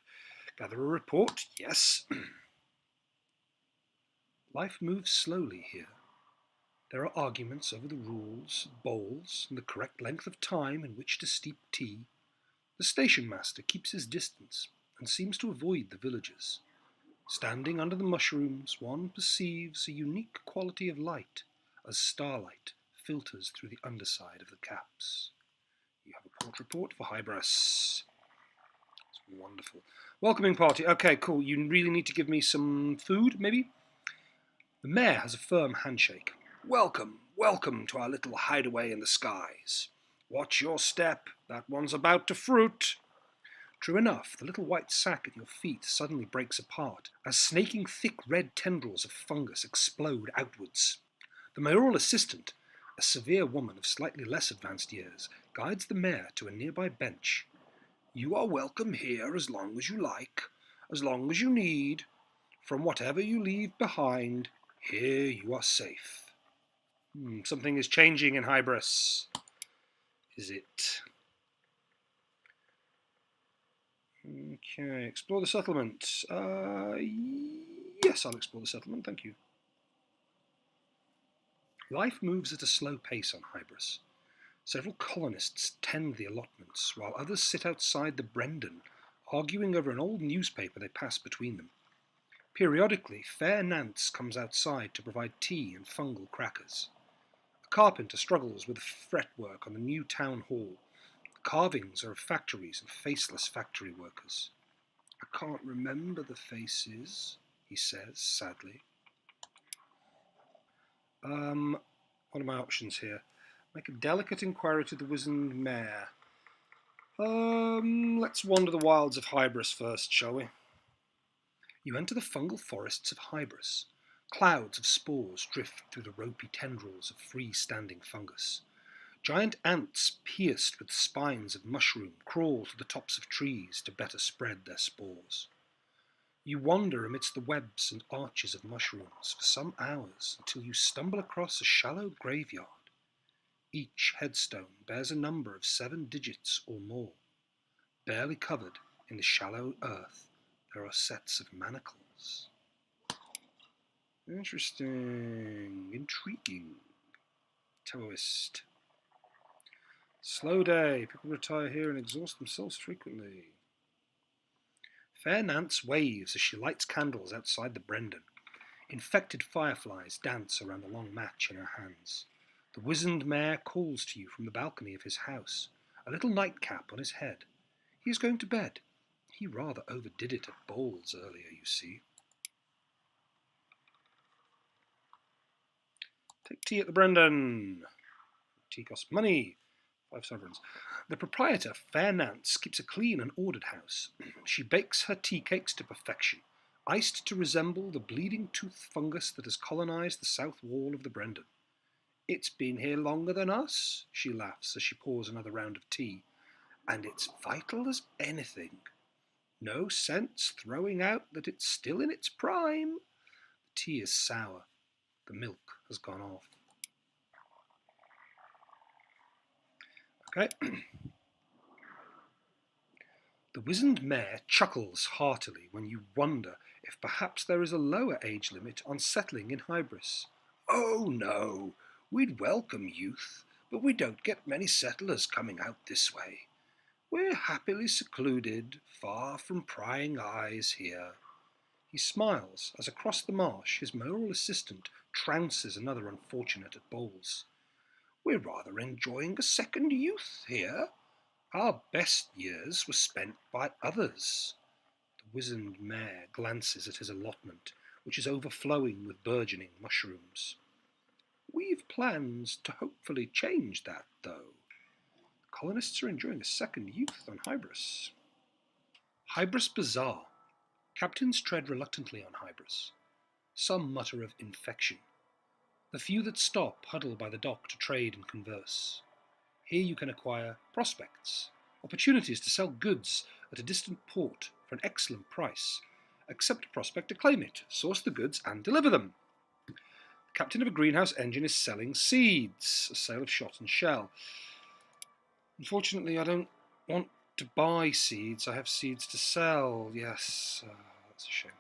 Gather a report, yes. Life moves slowly here. There are arguments over the rules, bowls, and the correct length of time in which to steep tea. The station master keeps his distance and seems to avoid the villagers. Standing under the mushrooms, one perceives a unique quality of light as starlight filters through the underside of the caps. You have a port report for Hybris. It's wonderful. Welcoming party. Okay, cool. You really need to give me some food, maybe? The mayor has a firm handshake. Welcome, welcome to our little hideaway in the skies. Watch your step, that one's about to fruit. True enough, the little white sack at your feet suddenly breaks apart as snaking thick red tendrils of fungus explode outwards. The mayoral assistant, a severe woman of slightly less advanced years, guides the mayor to a nearby bench. You are welcome here as long as you like, as long as you need. From whatever you leave behind, here you are safe. Something is changing in Hybris. Is it? Okay, explore the settlement. Yes, I'll explore the settlement, thank you. Life moves at a slow pace on Hybris. Several colonists tend the allotments, while others sit outside the Brendan, arguing over an old newspaper they pass between them. Periodically, Fair Nance comes outside to provide tea and fungal crackers. A carpenter struggles with fretwork on the new town hall. The carvings are of factories and faceless factory workers. I can't remember the faces, he says sadly. What are my options here? Make a delicate inquiry to the wizened mayor. Let's wander the wilds of Hybris first, shall we? You enter the fungal forests of Hybris. Clouds of spores drift through the ropey tendrils of free-standing fungus. Giant ants pierced with spines of mushroom crawl to the tops of trees to better spread their spores. You wander amidst the webs and arches of mushrooms for some hours until you stumble across a shallow graveyard. Each headstone bears a number of 7 digits or more. Barely covered in the shallow earth, there are sets of manacles. Interesting. Intriguing. Taoist. Slow day. People retire here and exhaust themselves frequently. Fair Nance waves as she lights candles outside the Brendan. Infected fireflies dance around the long match in her hands. The wizened mayor calls to you from the balcony of his house, a little nightcap on his head. He is going to bed. He rather overdid it at bowls earlier, you see. Take tea at the Brendan. Tea costs money. 5 sovereigns. The proprietor, Fair Nance, keeps a clean and ordered house. She bakes her tea cakes to perfection, iced to resemble the bleeding tooth fungus that has colonized the south wall of the Brendan. It's been here longer than us, she laughs as she pours another round of tea, and it's vital as anything. No sense throwing out that it's still in its prime. The tea is sour. The milk has gone off. Okay. The wizened mayor chuckles heartily when you wonder if perhaps there is a lower age limit on settling in Hybris. Oh no, we'd welcome youth, but we don't get many settlers coming out this way. We're happily secluded, far from prying eyes here. He smiles as across the marsh his mayoral assistant trounces another unfortunate at bowls. We're rather enjoying a second youth here. Our best years were spent by others. The wizened mayor glances at his allotment, which is overflowing with burgeoning mushrooms. We've plans to hopefully change that, though. Colonists are enjoying a second youth on Hybris. Hybris Bazaar. Captains tread reluctantly on Hybris. Some mutter of infection. The few that stop huddle by the dock to trade and converse. Here you can acquire prospects, opportunities to sell goods at a distant port for an excellent price. Accept a prospect to claim it, source the goods and deliver them. The captain of a greenhouse engine is selling seeds, a sale of shot and shell. Unfortunately, I don't want to buy seeds. I have seeds to sell. Yes, that's a shame.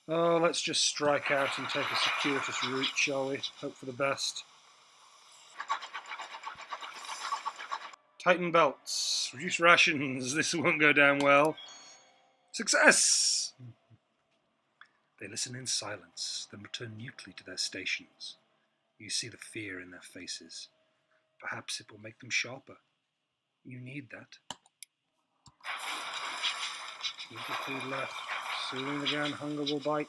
Oh, let's just strike out and take a circuitous route, shall we? Hope for the best. Tighten belts. Reduce rations. This won't go down well. Success! They listen in silence, then return mutely to their stations. You see the fear in their faces. Perhaps it will make them sharper. You need that. Little food left. Soon again, hunger will bite.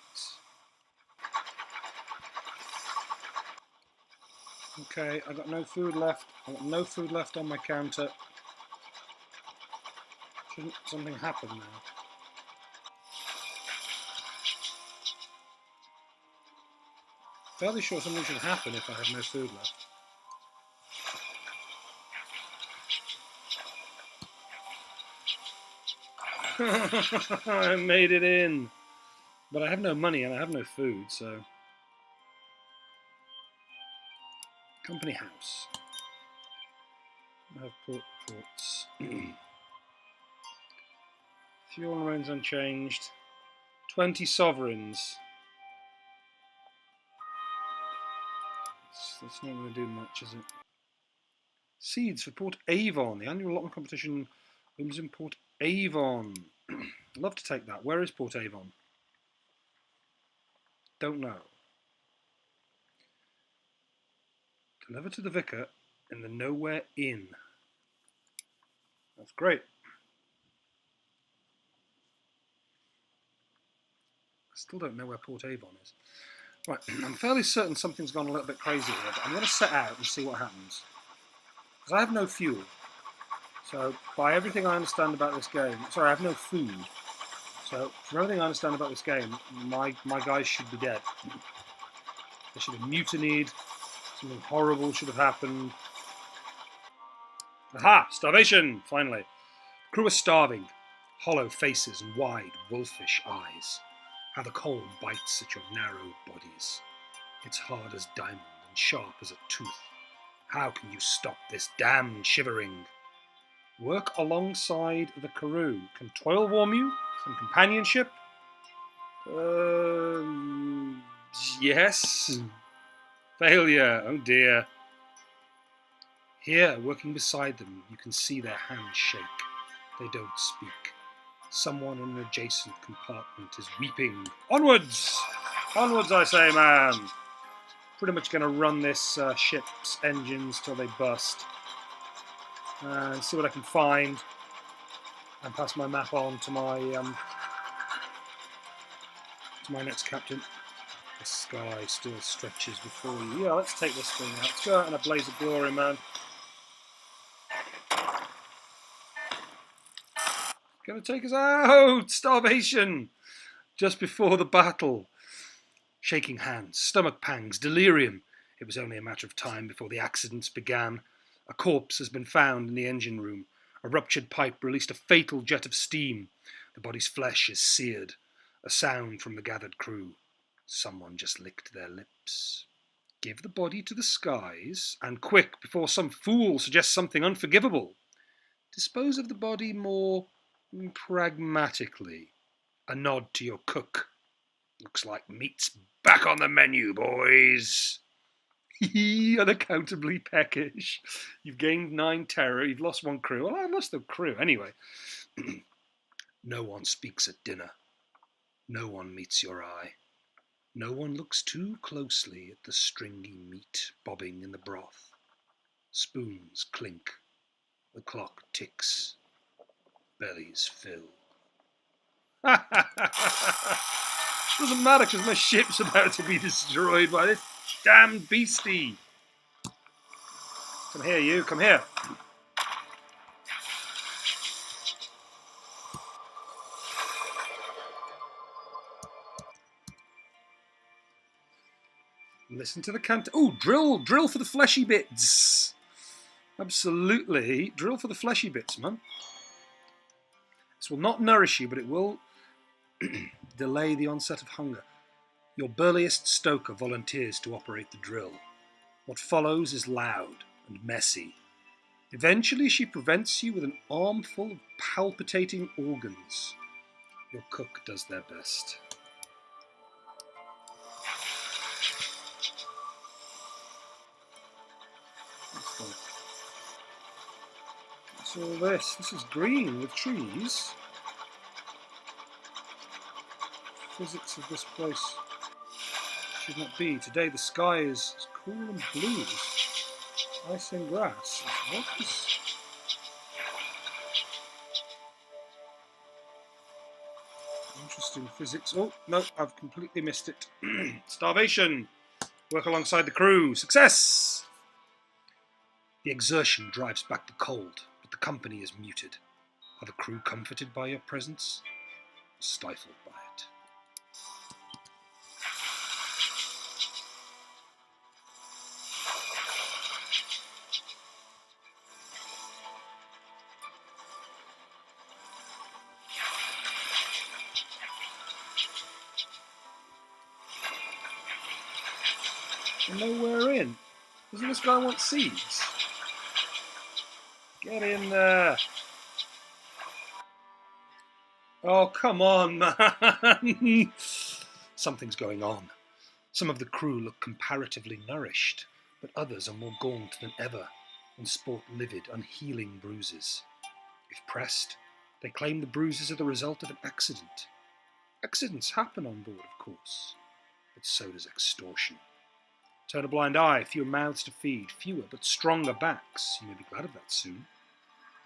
Okay, I got no food left. I got no food left on my counter. Shouldn't something happen now? Fairly sure something should happen if I have no food left. I made it in. But I have no money and I have no food, so... Company house. I have ports. Fuel remains unchanged. 20 sovereigns. That's not going to do much, is it? Seeds for Port Avon. The annual allotment competition rooms in Port Avon. I'd love to take that. Where is Port Avon? Don't know. Deliver to the vicar in the Nowhere Inn. That's great. I still don't know where Port Avon is. Right, I'm fairly certain something's gone a little bit crazy here, but I'm going to set out and see what happens. Because I have no fuel. So, by everything I understand about this game... Sorry, I have no food. So, from everything I understand about this game, my guys should be dead. They should have mutinied. Something horrible should have happened. Aha! Starvation! Finally. The crew are starving. Hollow faces and wide, wolfish eyes. How the cold bites at your narrow bodies. It's hard as diamond and sharp as a tooth. How can you stop this damned shivering? Work alongside the crew. Can toil warm you? Some companionship? Yes. Failure. Oh dear. Here, working beside them, you can see their hands shake. They don't speak. Someone in an adjacent compartment is weeping. Onwards! Onwards, I say, man! Pretty much going to run this ship's engines till they burst. And see what I can find. And pass my map on to my next captain. The sky still stretches before you. Yeah, let's take this thing out. Let's go out in a blaze of glory, man. Gonna take us out! Starvation! Just before the battle. Shaking hands, stomach pangs, delirium. It was only a matter of time before the accidents began. A corpse has been found in the engine room. A ruptured pipe released a fatal jet of steam. The body's flesh is seared. A sound from the gathered crew. Someone just licked their lips. Give the body to the skies, and quick, before some fool suggests something unforgivable. Dispose of the body more pragmatically. A nod to your cook. Looks like meat's back on the menu, boys. Unaccountably peckish. You've gained 9 terror. You've lost 1 crew. Well, I lost the crew anyway. No one speaks at dinner. No one meets your eye. No one looks too closely at the stringy meat bobbing in the broth. Spoons clink. The clock ticks. Bellies fill. Doesn't matter because my ship's about to be destroyed by this damned beastie. Come here, you. Come here. Listen to the cant. Oh, drill for the fleshy bits. Absolutely, drill for the fleshy bits, man. This will not nourish you, but it will delay the onset of hunger. Your burliest stoker volunteers to operate the drill. What follows is loud and messy. Eventually, she prevents you with an armful of palpitating organs. Your cook does their best. What's all this? This is green with trees. Physics of this place should not be. Today the sky is cool and blue. Ice and grass. What is... Interesting physics. Oh, no, I've completely missed it. Starvation. Work alongside the crew. Success! The exertion drives back the cold, but the company is muted. Are the crew comforted by your presence? Or stifled by it? Nowhere in. Doesn't this guy want seeds? Get in there. Oh, come on, man. Something's going on. Some of the crew look comparatively nourished, but others are more gaunt than ever and sport livid, unhealing bruises. If pressed, they claim the bruises are the result of an accident. Accidents happen on board, of course, but so does extortion. Turn a blind eye, fewer mouths to feed, fewer but stronger backs. You may be glad of that soon.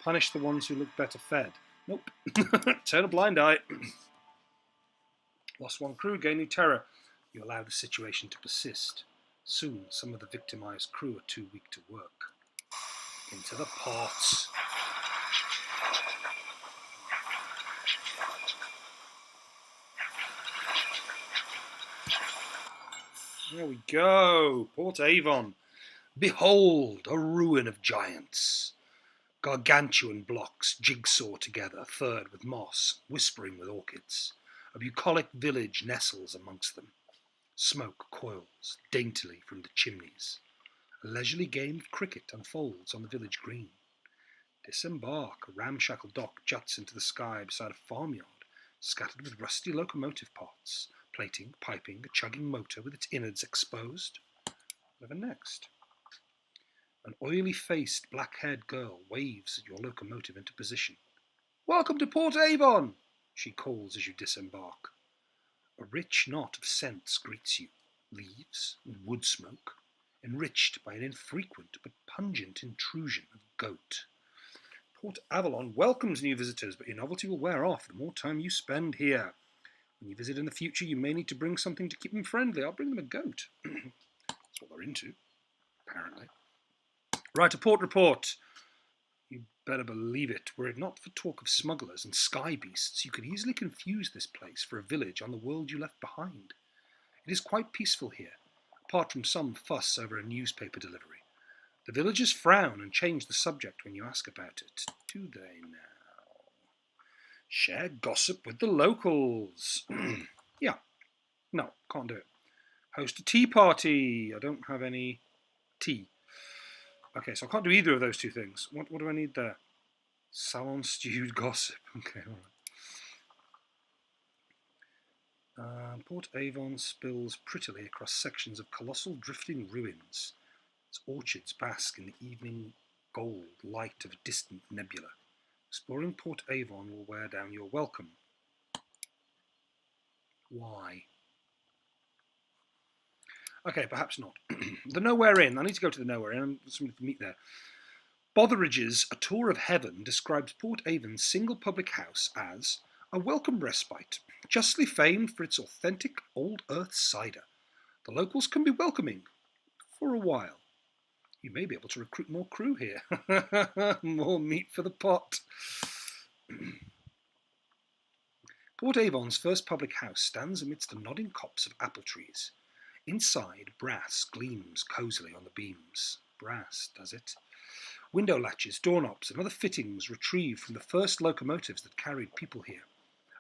Punish the ones who look better fed. Nope. Turn a blind eye. Lost one crew, gain new terror. You allow the situation to persist. Soon, some of the victimized crew are too weak to work. Into the pots. There we go. Port Avon. Behold, a ruin of giants. Gargantuan blocks jigsaw together, furred with moss, whispering with orchids. A bucolic village nestles amongst them. Smoke coils daintily from the chimneys. A leisurely game of cricket unfolds on the village green. Disembark. A ramshackle dock juts into the sky beside a farmyard, scattered with rusty locomotive parts, plating, piping, a chugging motor with its innards exposed. Whatever next? An oily-faced, black-haired girl waves at your locomotive into position. "Welcome to Port Avon," she calls as you disembark. A rich knot of scents greets you. Leaves and wood smoke, enriched by an infrequent but pungent intrusion of goat. Port Avalon welcomes new visitors, but your novelty will wear off the more time you spend here. When you visit in the future, you may need to bring something to keep them friendly. I'll bring them a goat. That's what they're into, apparently. Right, a port report. You better believe it. Were it not for talk of smugglers and sky beasts, you could easily confuse this place for a village on the world you left behind. It is quite peaceful here, apart from some fuss over a newspaper delivery. The villagers frown and change the subject when you ask about it. Do they now? Share gossip with the locals. Yeah. No, can't do it. Host a tea party. I don't have any tea. Okay, so I can't do either of those two things. What do I need there? Salon stewed gossip. Okay, all right. Port Avon spills prettily across sections of colossal drifting ruins. Its orchards bask in the evening gold light of a distant nebula. Exploring Port Avon will wear down your welcome. Why? Okay, perhaps not. The Nowhere Inn. I need to go to the Nowhere Inn. I'm somebody to meet there. Botheridge's A Tour of Heaven describes Port Avon's single public house as a welcome respite, justly famed for its authentic old earth cider. The locals can be welcoming for a while. You may be able to recruit more crew here. More meat for the pot. Port Avon's first public house stands amidst a nodding copse of apple trees. Inside, brass gleams cosily on the beams. Brass, does it? Window latches, doorknobs, and other fittings retrieved from the first locomotives that carried people here.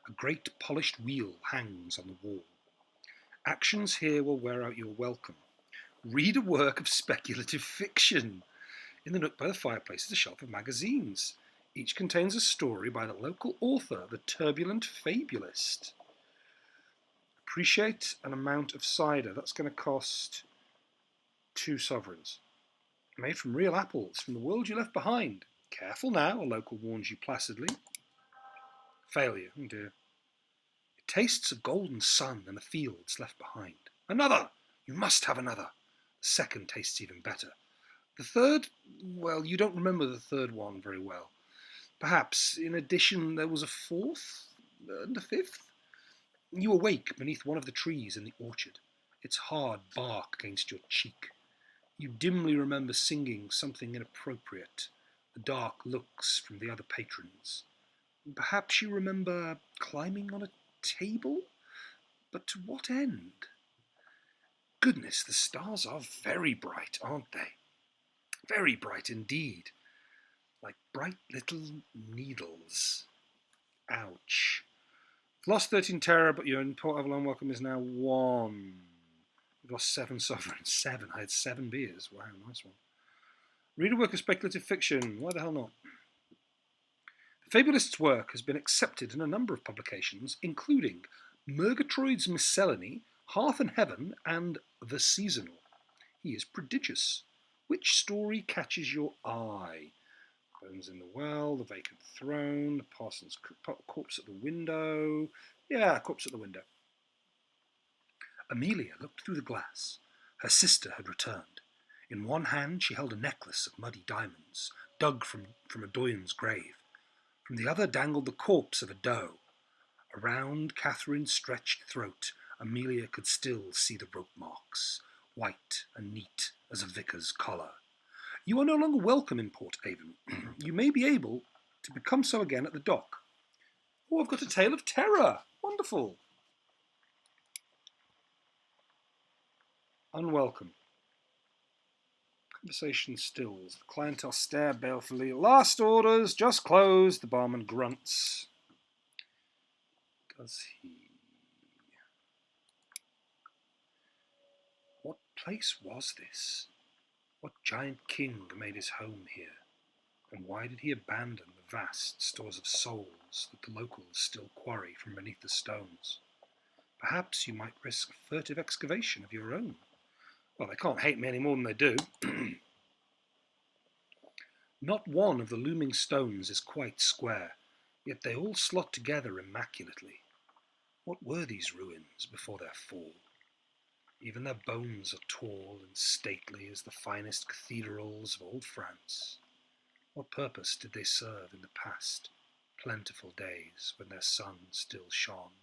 A great polished wheel hangs on the wall. Actions here will wear out your welcome. Read a work of speculative fiction. In the nook by the fireplace is a shelf of magazines. Each contains a story by the local author, the turbulent fabulist. Appreciate an amount of cider. That's going to cost 2 sovereigns. Made from real apples from the world you left behind. Careful now, a local warns you placidly. Failure, oh dear. It tastes of golden sun and the fields left behind. Another! You must have another. The second tastes even better. The third, well, you don't remember the third one very well. Perhaps, in addition, there was a fourth and a fifth? You awake beneath one of the trees in the orchard, its hard bark against your cheek. You dimly remember singing something inappropriate, the dark looks from the other patrons. Perhaps you remember climbing on a table? But to what end? Goodness, the stars are very bright, aren't they? Very bright indeed. Like bright little needles. Ouch. Lost 13 terror, but your Port Avalon welcome is now 1. We've lost 7 sovereigns. 7. I had 7 beers. Wow, nice one. Read a work of speculative fiction. Why the hell not? The fabulist's work has been accepted in a number of publications, including Murgatroyd's Miscellany, Hearth and Heaven, and The Seasonal. He is prodigious. Which story catches your eye? Bones in the Well, The Vacant Throne, The Parson's Corpse at the Window. Yeah, Corpse at the Window. Amelia looked through the glass. Her sister had returned. In one hand she held a necklace of muddy diamonds, dug from a Doyen's grave. From the other dangled the corpse of a doe. Around Catherine's stretched throat, Amelia could still see the rope marks, white and neat as a vicar's collar. You are no longer welcome in Port Avon. You may be able to become so again at the dock. Oh, I've got a tale of terror. Wonderful. Unwelcome. Conversation stills. The clientele stare balefully. Last orders, just closed. The barman grunts. Does he? What place was this? What giant king made his home here? And why did he abandon the vast stores of souls that the locals still quarry from beneath the stones? Perhaps you might risk a furtive excavation of your own. Well, they can't hate me any more than they do. Not one of the looming stones is quite square, yet they all slot together immaculately. What were these ruins before their fall? Even their bones are tall and stately as the finest cathedrals of old France. What purpose did they serve in the past, plentiful days when their sun still shone?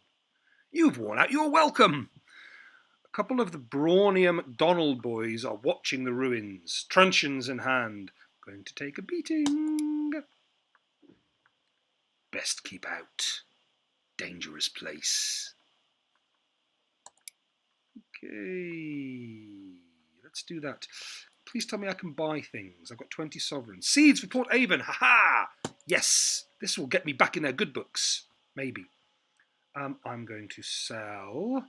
You've worn out your welcome! A couple of the brawnier MacDonald boys are watching the ruins, truncheons in hand, going to take a beating. Best keep out. Dangerous place. Okay, let's do that. Please tell me I can buy things. I've got 20 sovereigns. Seeds for Port Avon. Ha-ha! Yes, this will get me back in their good books. Maybe. I'm going to sell.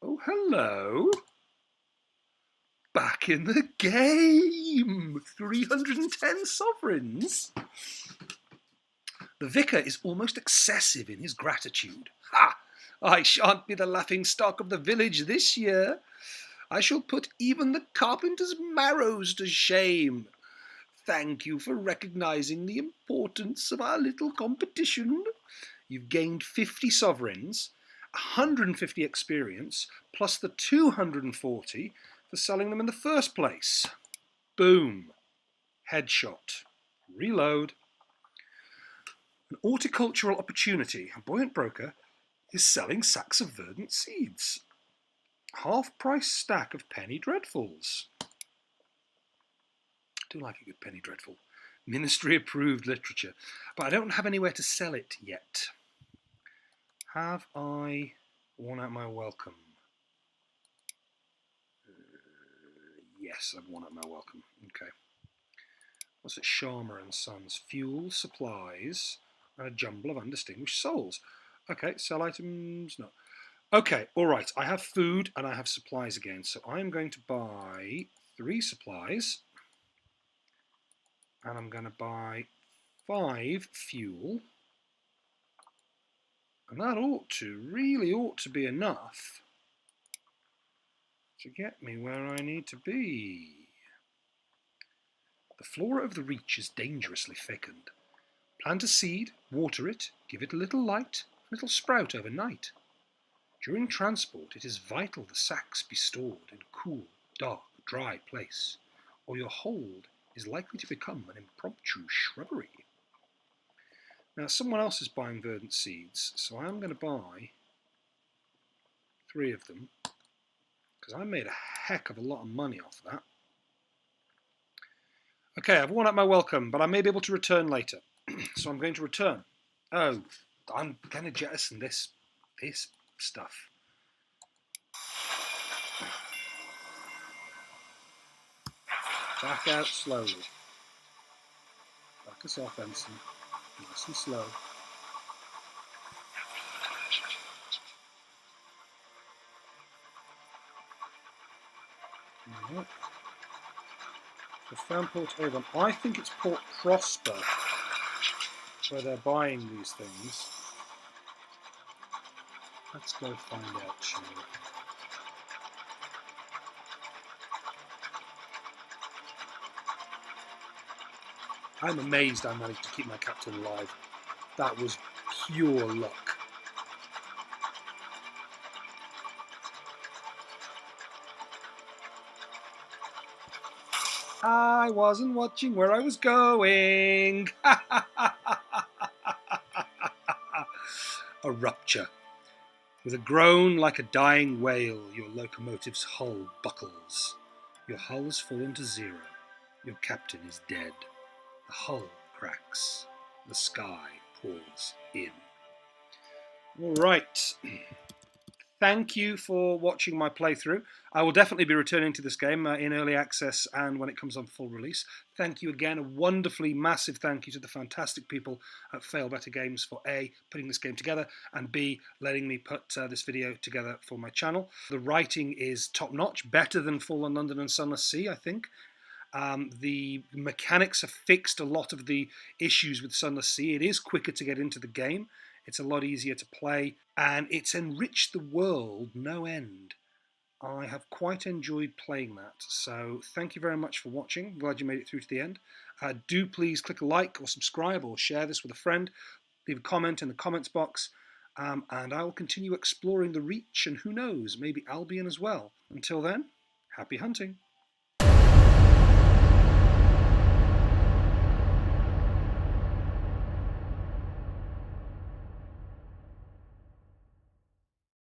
Oh, hello. Back in the game. 310 sovereigns. The vicar is almost excessive in his gratitude. Ha! I shan't be the laughing stock of the village this year. I shall put even the carpenter's marrows to shame. Thank you for recognising the importance of our little competition. You've gained 50 sovereigns, 150 experience, plus the 240 for selling them in the first place. Boom. Headshot. Reload. An horticultural opportunity. A buoyant broker is selling sacks of verdant seeds. Half-price stack of penny dreadfuls. I do like a good penny dreadful. Ministry-approved literature. But I don't have anywhere to sell it yet. Have I worn out my welcome? Yes, I've worn out my welcome. Okay. What's it? Sharma and Sons. Fuel, supplies, and a jumble of undistinguished souls. Okay, sell items. No. Okay, all right. I have food and I have supplies again. So I'm going to buy 3 supplies. And I'm going to buy 5 fuel. And that really ought to be enough to get me where I need to be. The flora of the reach is dangerously thickened. Plant a seed, water it, give it a little light, and it'll sprout overnight. During transport, it is vital the sacks be stored in a cool, dark, dry place, or your hold is likely to become an impromptu shrubbery. Now, someone else is buying verdant seeds, so I'm going to buy 3 of them, because I made a heck of a lot of money off that. Okay, I've worn out my welcome, but I may be able to return later. So I'm going to return. Oh, I'm going to jettison this stuff. Back out slowly. Back us off, Ensign. Nice and slow. Right. So found Port Avon. I think it's Port Prosper where they're buying these things. Let's go find out, shall we? I'm amazed I managed to keep my captain alive. That was pure luck. I wasn't watching where I was going. A rupture. With a groan like a dying whale, your locomotive's hull buckles. Your hull has fallen to 0. Your captain is dead. The hull cracks. The sky pours in. All right. Thank you for watching my playthrough. I will definitely be returning to this game in early access and when it comes on full release. Thank you again. A wonderfully massive thank you to the fantastic people at Failbetter Games for A, putting this game together, and B, letting me put this video together for my channel. The writing is top-notch, better than Fallen London and Sunless Sea, I think. The mechanics have fixed a lot of the issues with Sunless Sea. It is quicker to get into the game. It's a lot easier to play, and it's enriched the world no end. I have quite enjoyed playing that, so thank you very much for watching. I'm glad you made it through to the end. Do please click a like or subscribe or share this with a friend. Leave a comment in the comments box, and I will continue exploring the Reach, and who knows, maybe Albion as well. Until then, happy hunting.